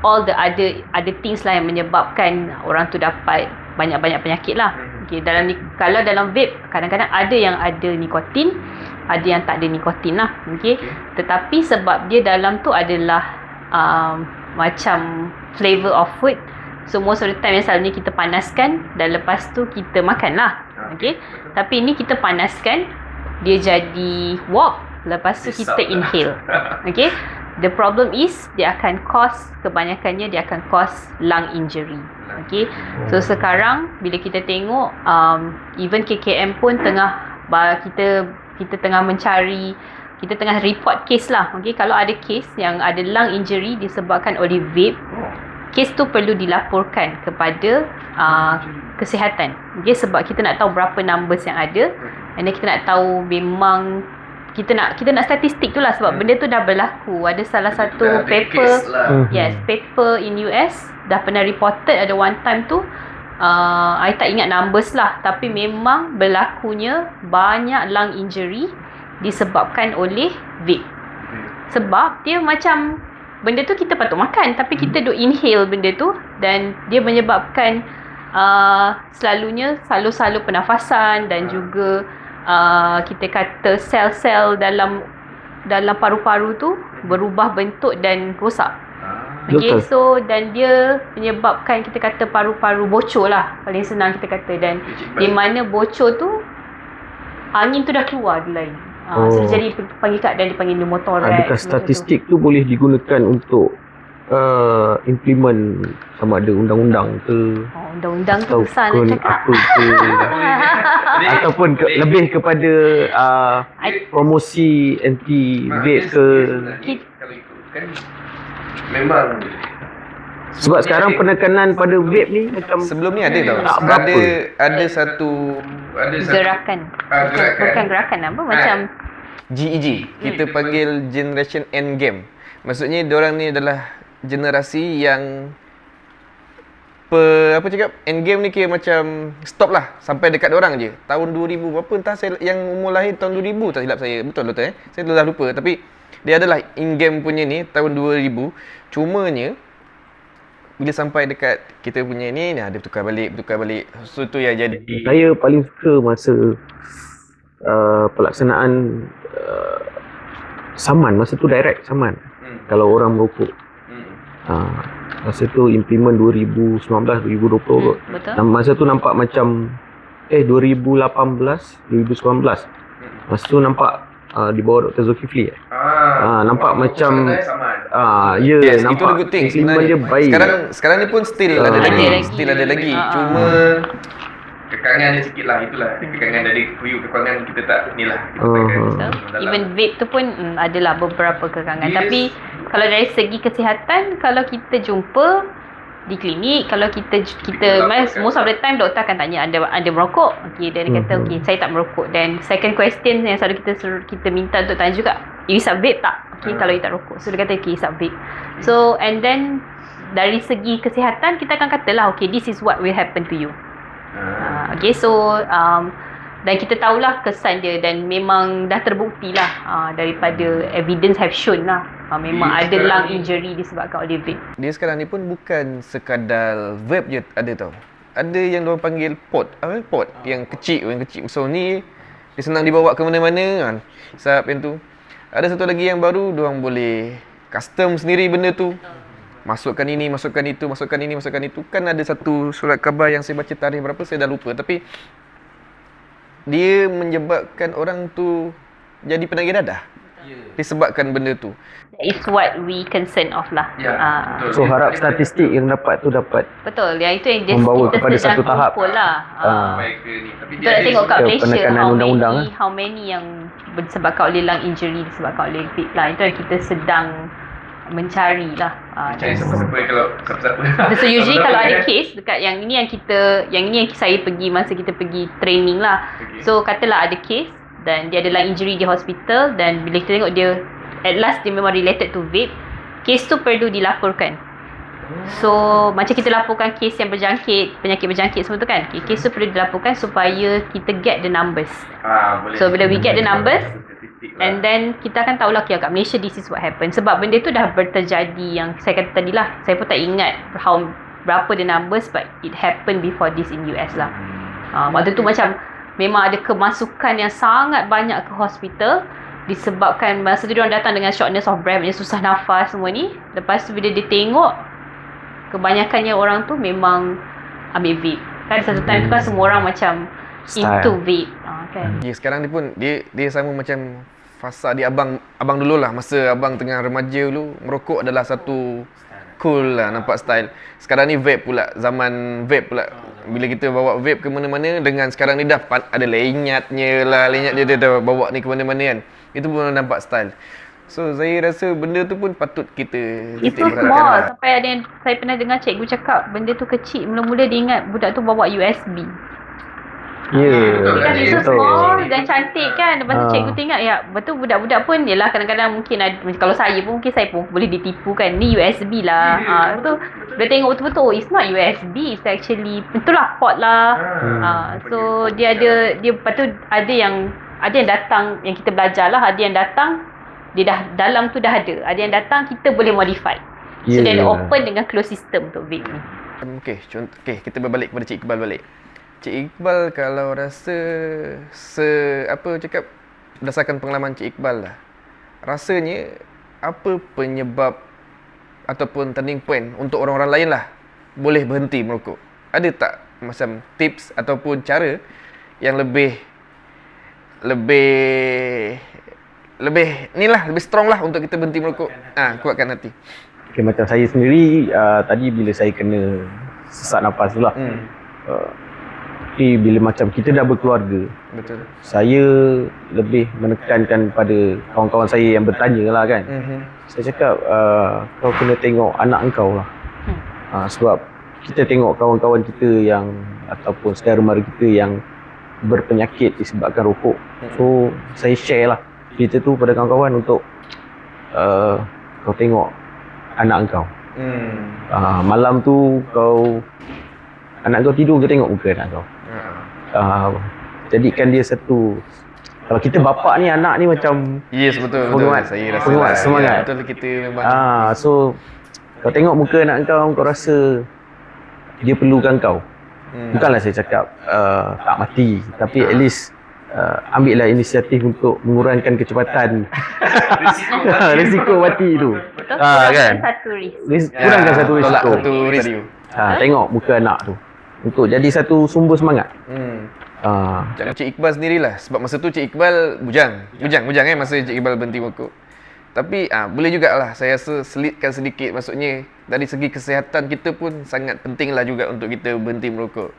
all the other things lah yang menyebabkan orang tu dapat banyak-banyak penyakit lah. Kalau dalam vape kadang-kadang ada yang ada nikotin, ada yang tak ada nikotin lah. Tetapi sebab dia dalam tu adalah macam flavor of food, so most of the time yang selalunya kita panaskan dan lepas tu kita makan lah. Tapi ni kita panaskan, dia jadi warp, lepas tu kita inhale. The problem is dia akan cause, kebanyakannya dia akan cause lung injury. So sekarang bila kita tengok even KKM pun tengah kita tengah mencari, kita tengah report case lah. Kalau ada case yang ada lung injury disebabkan oleh vape, case tu perlu dilaporkan kepada kesihatan. Sebab kita nak tahu berapa numbers yang ada, and then kita nak tahu memang kita nak statistik tu lah, sebab benda tu dah berlaku. Ada salah satu paper, paper in US dah pernah reported ada one time tu. I tak ingat numbers lah, tapi memang berlakunya banyak lung injury disebabkan oleh vape. Sebab dia macam benda tu kita patut makan, tapi kita duk inhale benda tu dan dia menyebabkan selalu pernafasan dan juga kita kata sel-sel dalam paru-paru tu berubah bentuk dan rosak. So dan dia menyebabkan kita kata paru-paru bocor lah, paling senang kita kata. Dan di mana bocor tu angin tu dah keluar di lain. So jadi panggil keadaan dipanggil pneumothoraks. Adakah statistik tu boleh digunakan untuk implement sama ada undang-undang ke? Undang-undang tu besar nak cakap. Apa ke? Ataupun lebih kepada promosi anti vape ke? Kalau ikut kan memang sebab sekarang penekanan pada vape ni macam sebelum ni ada tau. tak berapa. Ada satu Gerakan. Bukan gerakan apa, macam GEG. Kita panggil Generation Endgame. Maksudnya diorang ni adalah generasi yang endgame ni kira macam stop lah sampai dekat diorang je. Tahun 2000 berapa entah saya, yang umur lahir tahun 2000 tak silap saya. Betul doktor Saya dah lupa, tapi dia adalah endgame punya ni tahun 2000. Cumanya bila sampai dekat kita punya ni dia bertukar balik. So tu yang jadi. Saya paling suka masa pelaksanaan saman, masa tu direct saman. Kalau orang merokok. Masa tu implement 2019 2020 kot. betul. Masa tu nampak macam 2018 2019. Masa tu nampak di bawah Dr. Zulkifli. Nampak macam Yes, nampak itu the good thing implement sebenarnya. dia baik. Sekarang ni pun still ada lagi. lagi. Still ada lagi. Ah. Cuma kekangan dia sikit lah, itulah kekangan dari kuyup kekangan kita tak ni lah kita So, even vape tu pun adalah beberapa kekangan. Tapi kalau dari segi kesihatan, kalau kita jumpa di klinik, kalau kita most of the time doktor akan tanya anda merokok. Okey, dan dia kata okey, saya tak merokok. Dan second question yang selalu kita minta untuk tanya juga, you isap vape tak? Okey, kalau you tak rokok. So dia kata okey, isap vape. So and then dari segi kesihatan kita akan katalah okey, this is what will happen to you. Okay, so dan kita tahulah kesan dia, dan memang dah terbukti lah daripada evidence have shown lah memang ada lung injury disebabkan oleh vape. Dia sekarang ni pun bukan sekadar vape je ada tau. Ada yang diorang panggil pod, yang kecil. So ni dia senang dibawa ke mana-mana kan. Hisap yang tu. Ada satu lagi yang baru, diorang boleh custom sendiri benda tu. Masukkan ini, masukkan itu, masukkan ini, masukkan itu. Kan ada satu surat khabar yang saya baca tarikh berapa, saya dah lupa. Tapi dia menyebabkan orang tu jadi penagih dadah. Disebabkan benda tu. That is what we concern of lah. So harap statistik yang dapat tu dapat Betul, yang itu yang membawa kita kepada sedang satu tahap. kumpul lah. Tapi Kita nak tengok kat Malaysia penekanan undang-undang, how many yang disebabkan oleh lung injury disebabkan oleh vape lah. Itu yang kita sedang mencari lah. Cari siapa-siapa kalau siapa-siapa. So usually kalau ada case dekat yang ini yang saya pergi masa kita pergi training lah. So katalah ada case dan dia ada lung injury di hospital, dan bila kita tengok dia at last dia memang related to vape, case tu perlu dilaporkan. So macam kita laporkan case yang berjangkit, penyakit berjangkit semua tu kan. Okay, case tu perlu dilaporkan supaya kita get the numbers. Boleh. So bila we get the numbers, and then kita akan tahulah okay, kat Malaysia this is what happened. Sebab benda tu dah terjadi, yang saya kata tadi lah. Saya pun tak ingat berapa the numbers, but it happened before this in US lah. Waktu tu macam memang ada kemasukan yang sangat banyak ke hospital disebabkan masa tu diorang datang dengan shortness of breath, susah nafas semua ni. Lepas tu bila dia tengok, kebanyakannya orang tu memang ambil vape. Kan satu time tu kan semua orang macam into vape. Kan? Sekarang ni pun dia sama macam fasa dia abang dulu lah. Masa abang tengah remaja dulu, merokok adalah satu cool lah, nampak style. Sekarang ni vape pula, zaman vape pula. Bila kita bawa vape ke mana-mana, dengan sekarang ni dah ada lenyatnya lah, lenyat dia dah bawa ni ke mana-mana kan. Itu pun nampak style. So saya rasa benda tu pun patut kita itu beratkan small lah. Sampai ada yang saya pernah dengar cikgu cakap benda tu kecil. Mula-mula dia ingat budak tu bawa USB. Kan itu small dan cantik kan. Lepas tu cikgu tengok, ya betul, budak-budak pun yelah kadang-kadang mungkin ada, kalau saya pun mungkin saya pun boleh ditipu kan, ni USB lah. Betul, dia tengok betul-betul, oh it's not USB, it's actually itulah pot lah. So dia ada, lepas tu ada yang datang, yang kita belajar lah, ada yang datang dia dah dalam tu dah ada yang datang kita boleh modify. So dia ada open dengan close system untuk vape ni. Okey, kita berbalik kepada Cik Iqbal balik. Cik Iqbal kalau rasa berdasarkan pengalaman Cik Iqbal lah, rasanya apa penyebab ataupun turning point untuk orang-orang lain lah boleh berhenti merokok? Ada tak macam tips ataupun cara yang lebih strong lah untuk kita berhenti merokok? Kuatkan hati. Okay, macam saya sendiri tadi bila saya kena sesak nafas tu lah. Tapi bila macam kita dah berkeluarga, betul, saya lebih menekankan pada kawan-kawan saya yang bertanya lah kan. Saya cakap kau kena tengok anak engkau lah. Sebab kita tengok kawan-kawan kita yang ataupun saudara mara kita yang berpenyakit disebabkan rokok. So saya share lah cerita tu pada kawan-kawan untuk kau tengok anak engkau. Malam tu anak kau tidur, kau tengok muka anak kau. Jadikan dia satu, kalau kita bapak ni, anak ni macam betul. Saya rasa penguat semangat. Betul, kita memang so kau tengok muka anak kau rasa dia perlukan kau. Bukanlah saya cakap tak mati, tapi at least ambillah inisiatif untuk mengurangkan kecepatan risiko mati tu. Betul, kan? Satu risk. Kurangkan satu risiko. Tengok muka anak tu untuk jadi satu sumber semangat. Macam Cik Iqbal sendirilah, sebab masa tu Cik Iqbal bujang masa Cik Iqbal berhenti merokok. Tapi boleh jugalah saya rasa selitkan sedikit, maksudnya dari segi kesihatan kita pun sangat pentinglah juga untuk kita berhenti merokok.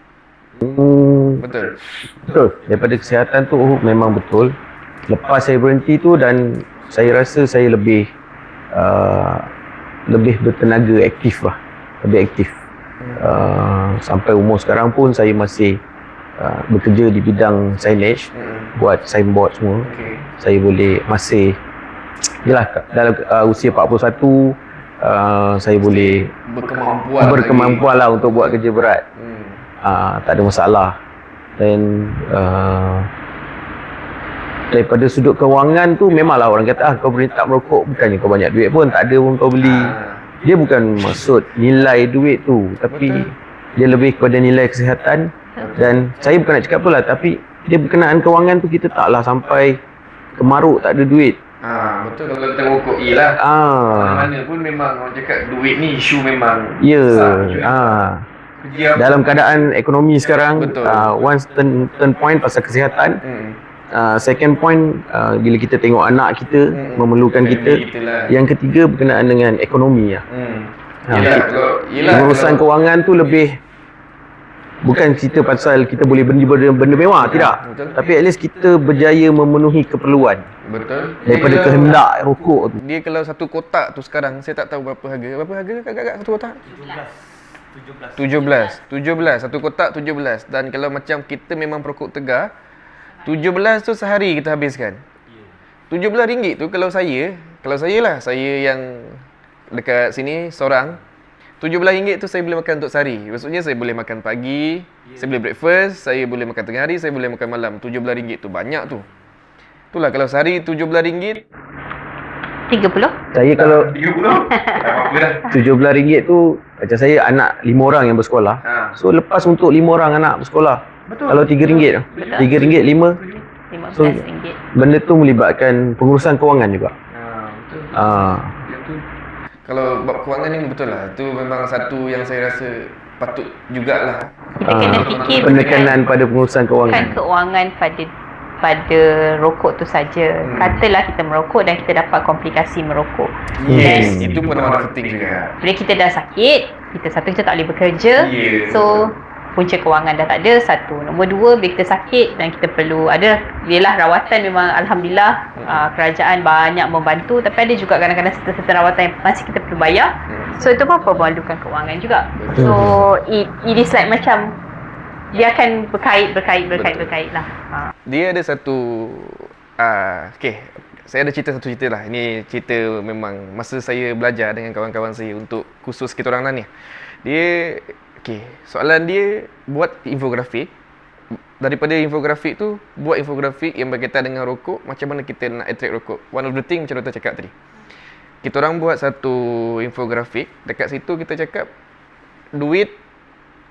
Betul. Betul. Daripada kesihatan tu memang betul. Lepas saya berhenti tu dan saya rasa saya lebih bertenaga, aktif lah. Lebih aktif. Sampai umur sekarang pun saya masih bekerja di bidang signage, buat signboard semua. Saya boleh masih yalah, dalam usia 41 saya boleh berkemampuan lah untuk buat kerja berat. Tak ada masalah. Dan daripada sudut kewangan tu memanglah orang kata kau berhenti tak merokok bukannya kau banyak duit pun, tak ada pun kau beli. Dia bukan maksud nilai duit tu, tapi dia lebih kepada nilai kesihatan. Dan saya bukan nak cakap tu lah, tapi dia berkenaan kewangan tu kita taklah sampai kemaruk tak ada duit. Betul, kalau kita rokok lah. Mana-mana pun memang orang cakap duit ni isu memang ya. Kerja Dalam keadaan ekonomi sekarang, betul. One turn point pasal kesihatan. Second point, bila kita tengok anak kita memerlukan kita. Yang ketiga berkenaan dengan ekonomi lah. Urusan kewangan tu lebih bukan cerita pasal kita boleh beli benda mewah, tidak. Betul. Tapi at least kita berjaya memenuhi keperluan. Betul. Daripada kehendak rokok tu. Dia kalau satu kotak tu sekarang saya tak tahu berapa harga. Berapa harga agak-agak satu kotak? 17. Satu kotak 17. Dan kalau macam kita memang perokok tegar, 17 tu sehari kita habiskan. RM17 tu kalau saya lah, saya yang dekat sini seorang, RM17 tu saya boleh makan untuk sehari. Maksudnya saya boleh makan pagi, saya boleh breakfast, saya boleh makan tengah hari, saya boleh makan malam. RM17 tu banyak tu. Itulah kalau sehari RM17. 30? Saya kalau 30. RM17 tu, macam saya anak 5 orang yang bersekolah. So lepas untuk 5 orang anak bersekolah. Betul. Kalau RM3 tu. RM3, 5. So RM15. benda tu melibatkan pengurusan kewangan juga. Kalau bab kewangan ni betul lah. Itu memang satu yang saya rasa patut jugalah. Kita kena fikir penekanan pada pengurusan kewangan. bukan kewangan pada rokok tu saja. Katalah kita merokok dan kita dapat komplikasi merokok. Yes, itu pun ada penting juga. Bila kita dah sakit, kita tak boleh bekerja. So punca kewangan dah tak ada, satu. Nombor dua, bila kita sakit dan kita perlu ialah rawatan, memang Alhamdulillah kerajaan banyak membantu, tapi ada juga kadang-kadang serta rawatan yang masih kita perlu bayar. So itu pun memerlukan kewangan juga. So it is like macam dia akan berkait lah. Dia ada satu saya ada satu cerita lah. Ini cerita memang masa saya belajar dengan kawan-kawan saya untuk khusus kita orang ni. Dia soalan dia buat infografik. Daripada infografik tu, buat infografik yang berkaitan dengan rokok, macam mana kita nak attract rokok. One of the thing macam Dr. cakap tadi. Kita orang buat satu infografik, dekat situ kita cakap duit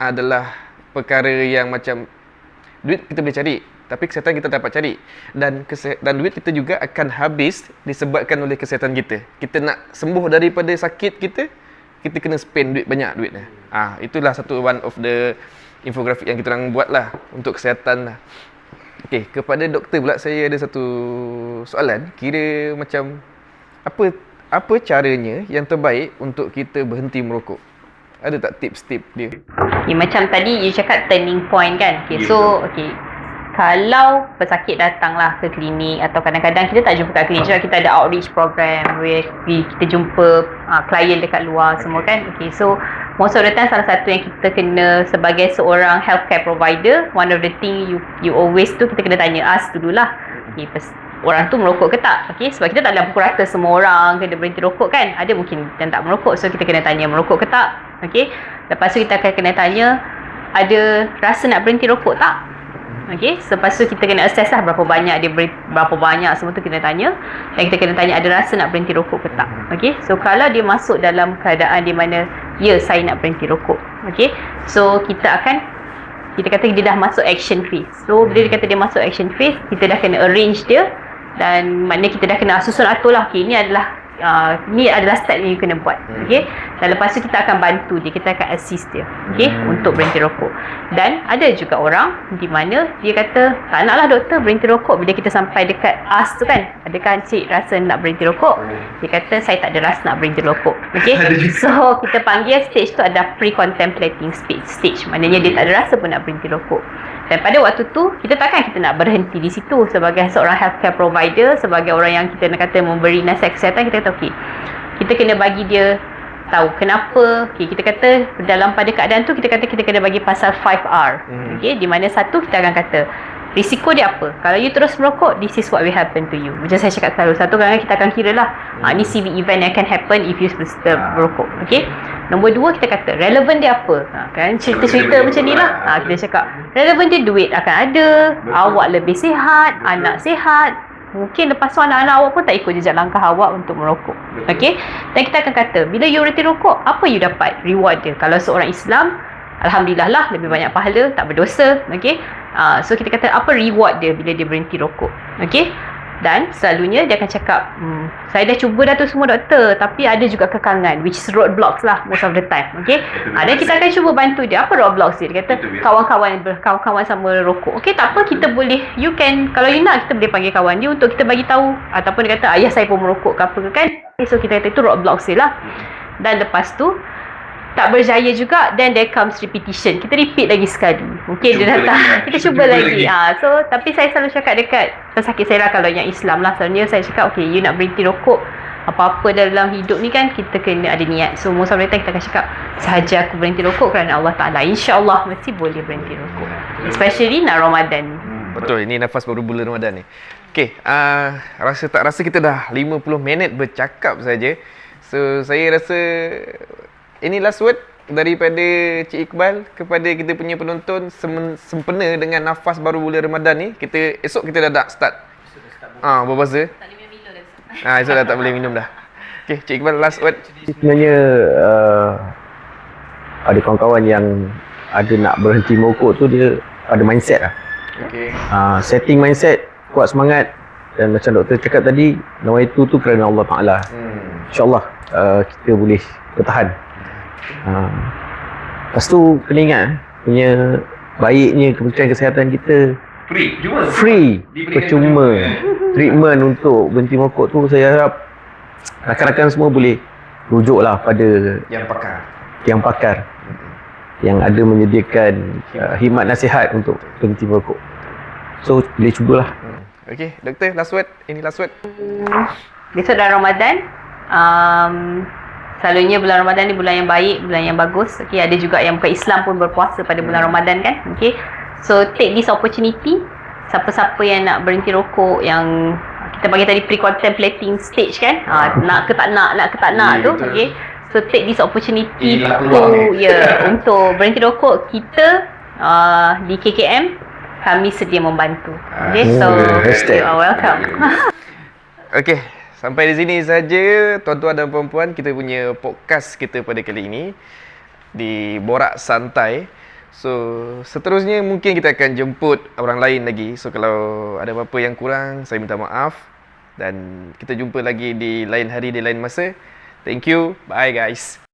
adalah perkara yang macam duit kita boleh cari, tapi kesihatan kita dapat cari. Dan duit kita juga akan habis disebabkan oleh kesihatan kita. Kita nak sembuh daripada sakit kita kena spend duit banyak duitnya. Itulah satu one of the infografik yang kita orang buat lah untuk kesihatan lah. Kepada doktor pula saya ada satu soalan. Kira macam apa caranya yang terbaik untuk kita berhenti merokok? Ada tak tips-tips dia? Macam tadi you cakap turning point kan. So kalau pesakit datanglah ke klinik, atau kadang-kadang kita tak jumpa kat klinik juga, kita ada outreach program where kita jumpa klien dekat luar semua kan. So most of the time, salah satu yang kita kena sebagai seorang healthcare provider, one of the thing you always do, kita kena tanya dululah, orang tu merokok ke tak? Sebab kita tak boleh pukul rata semua orang kena berhenti rokok kan. Ada mungkin yang tak merokok, so kita kena tanya merokok ke tak. Lepas tu kita akan kena tanya, ada rasa nak berhenti rokok tak? Lepas tu kita kena assess lah berapa banyak semua tu kena tanya. Dan kita kena tanya ada rasa nak berhenti rokok ke tak. So kalau dia masuk dalam keadaan di mana saya nak berhenti rokok, so kita kata dia dah masuk action phase. So bila dia kata dia masuk action phase, kita dah kena arrange dia, dan maknanya kita dah kena susun atur lah. Ni adalah step yang you kena buat. Dan lepas tu kita akan bantu dia, kita akan assist dia untuk berhenti rokok. Dan ada juga orang di mana dia kata, tak naklah doktor berhenti rokok. Bila kita sampai dekat tu kan, adakah encik rasa nak berhenti rokok? Dia kata, saya tak ada rasa nak berhenti rokok. So kita panggil stage tu ada pre-contemplating stage. Maknanya dia tak ada rasa pun nak berhenti rokok. Dan pada waktu tu, kita nak berhenti di situ sebagai seorang healthcare provider, sebagai orang yang kita nak kata memberi nasihat kesihatan. Kita kata okey, kita kena bagi dia tahu kenapa. Okey, kita kata dalam pada keadaan tu kita kena bagi pasal 5R. Okey, di mana satu kita akan kata risiko dia apa. Kalau you terus merokok, this is what will happen to you. Macam saya cakap selalu, satu kadang kita akan kira lah ni CV event yang akan happen if you merokok. Okey. Nombor dua, kita kata relevan dia apa. Kan cerita-cerita macam ni lah. Kita cakap relevan dia, duit akan ada, awak lebih sihat, anak sihat. Mungkin lepas tu anak-anak awak pun tak ikut jejak langkah awak untuk merokok. Okey. Dan kita akan kata bila you berhenti rokok, apa you dapat reward dia. Kalau seorang Islam, alhamdulillah lah, lebih banyak pahala, tak berdosa. Okey. So kita kata apa reward dia bila dia berhenti rokok. Okey. Dan selalunya dia akan cakap, saya dah cuba dah tu semua doktor, tapi ada juga kekangan, which is roadblocks lah most of the time. Okay. Dan kita akan cuba bantu dia. Apa roadblocks dia? Dia kata kawan-kawan sama rokok. Okay, tak apa, kita boleh, you can, kalau you nak, kita boleh panggil kawan dia untuk kita bagi tahu. Ataupun dia kata ayah saya pun merokok ke apa ke kan. Okay, so kita kata itu roadblocks dia lah. Dan lepas tu tak berjaya juga, then there comes repetition. Kita repeat lagi sekali. Mungkin dia datang, kita cuba lagi. So tapi saya selalu cakap dekat pesakit saya lah, kalau yang Islam lah, selalunya saya cakap okay, you nak berhenti rokok, apa-apa dalam hidup ni kan kita kena ada niat. So most of the time kita akan cakap sahaja aku berhenti rokok kerana Allah Ta'ala, InsyaAllah mesti boleh berhenti rokok, especially nak Ramadan ni. Betul, ini nafas baru bulan Ramadan ni. Okay, rasa kita dah 50 minit bercakap saja. So saya rasa ini last word daripada Cik Iqbal kepada kita punya penonton, sempena dengan nafas baru bulan Ramadan ni. Esok kita dah nak start berpuasa. Tak boleh minum dah. Esok dah tak boleh minum dah. Okay, Cik Iqbal, last word. Sebenarnya ada kawan-kawan yang ada nak berhenti merokok tu, dia ada mindset lah. Okay. Setting mindset, kuat semangat. Dan macam doktor cakap tadi, nawaitu tu kerana Allah Ta'ala. InsyaAllah kita boleh bertahan. Lepas tu kena ingat punya baiknya Kementerian Kesihatan kita free, percuma. Treatment untuk berhenti merokok tu, saya harap rakan-rakan semua boleh rujuk lah pada yang pakar yang ada menyediakan khidmat nasihat untuk berhenti merokok. So boleh cubalah. Okay, doktor, last word. Ini last word. Besok dah Ramadan. Selalunya bulan Ramadan ni bulan yang baik, bulan yang bagus. Okay, ada juga yang bukan Islam pun berpuasa pada bulan Ramadan kan. Okay, so take this opportunity. Siapa-siapa yang nak berhenti rokok, yang kita bagi tadi pre-contemplating stage kan, nak ke tak nak tu. Okay, so take this opportunity untuk berhenti rokok. Kita di KKM kami sedia membantu. Okay, so you are welcome. Okay, sampai di sini saja tuan-tuan dan puan-puan, kita punya podcast kita pada kali ini di Borak Santai. So seterusnya mungkin kita akan jemput orang lain lagi. So kalau ada apa-apa yang kurang, saya minta maaf. Dan kita jumpa lagi di lain hari, di lain masa. Thank you. Bye guys.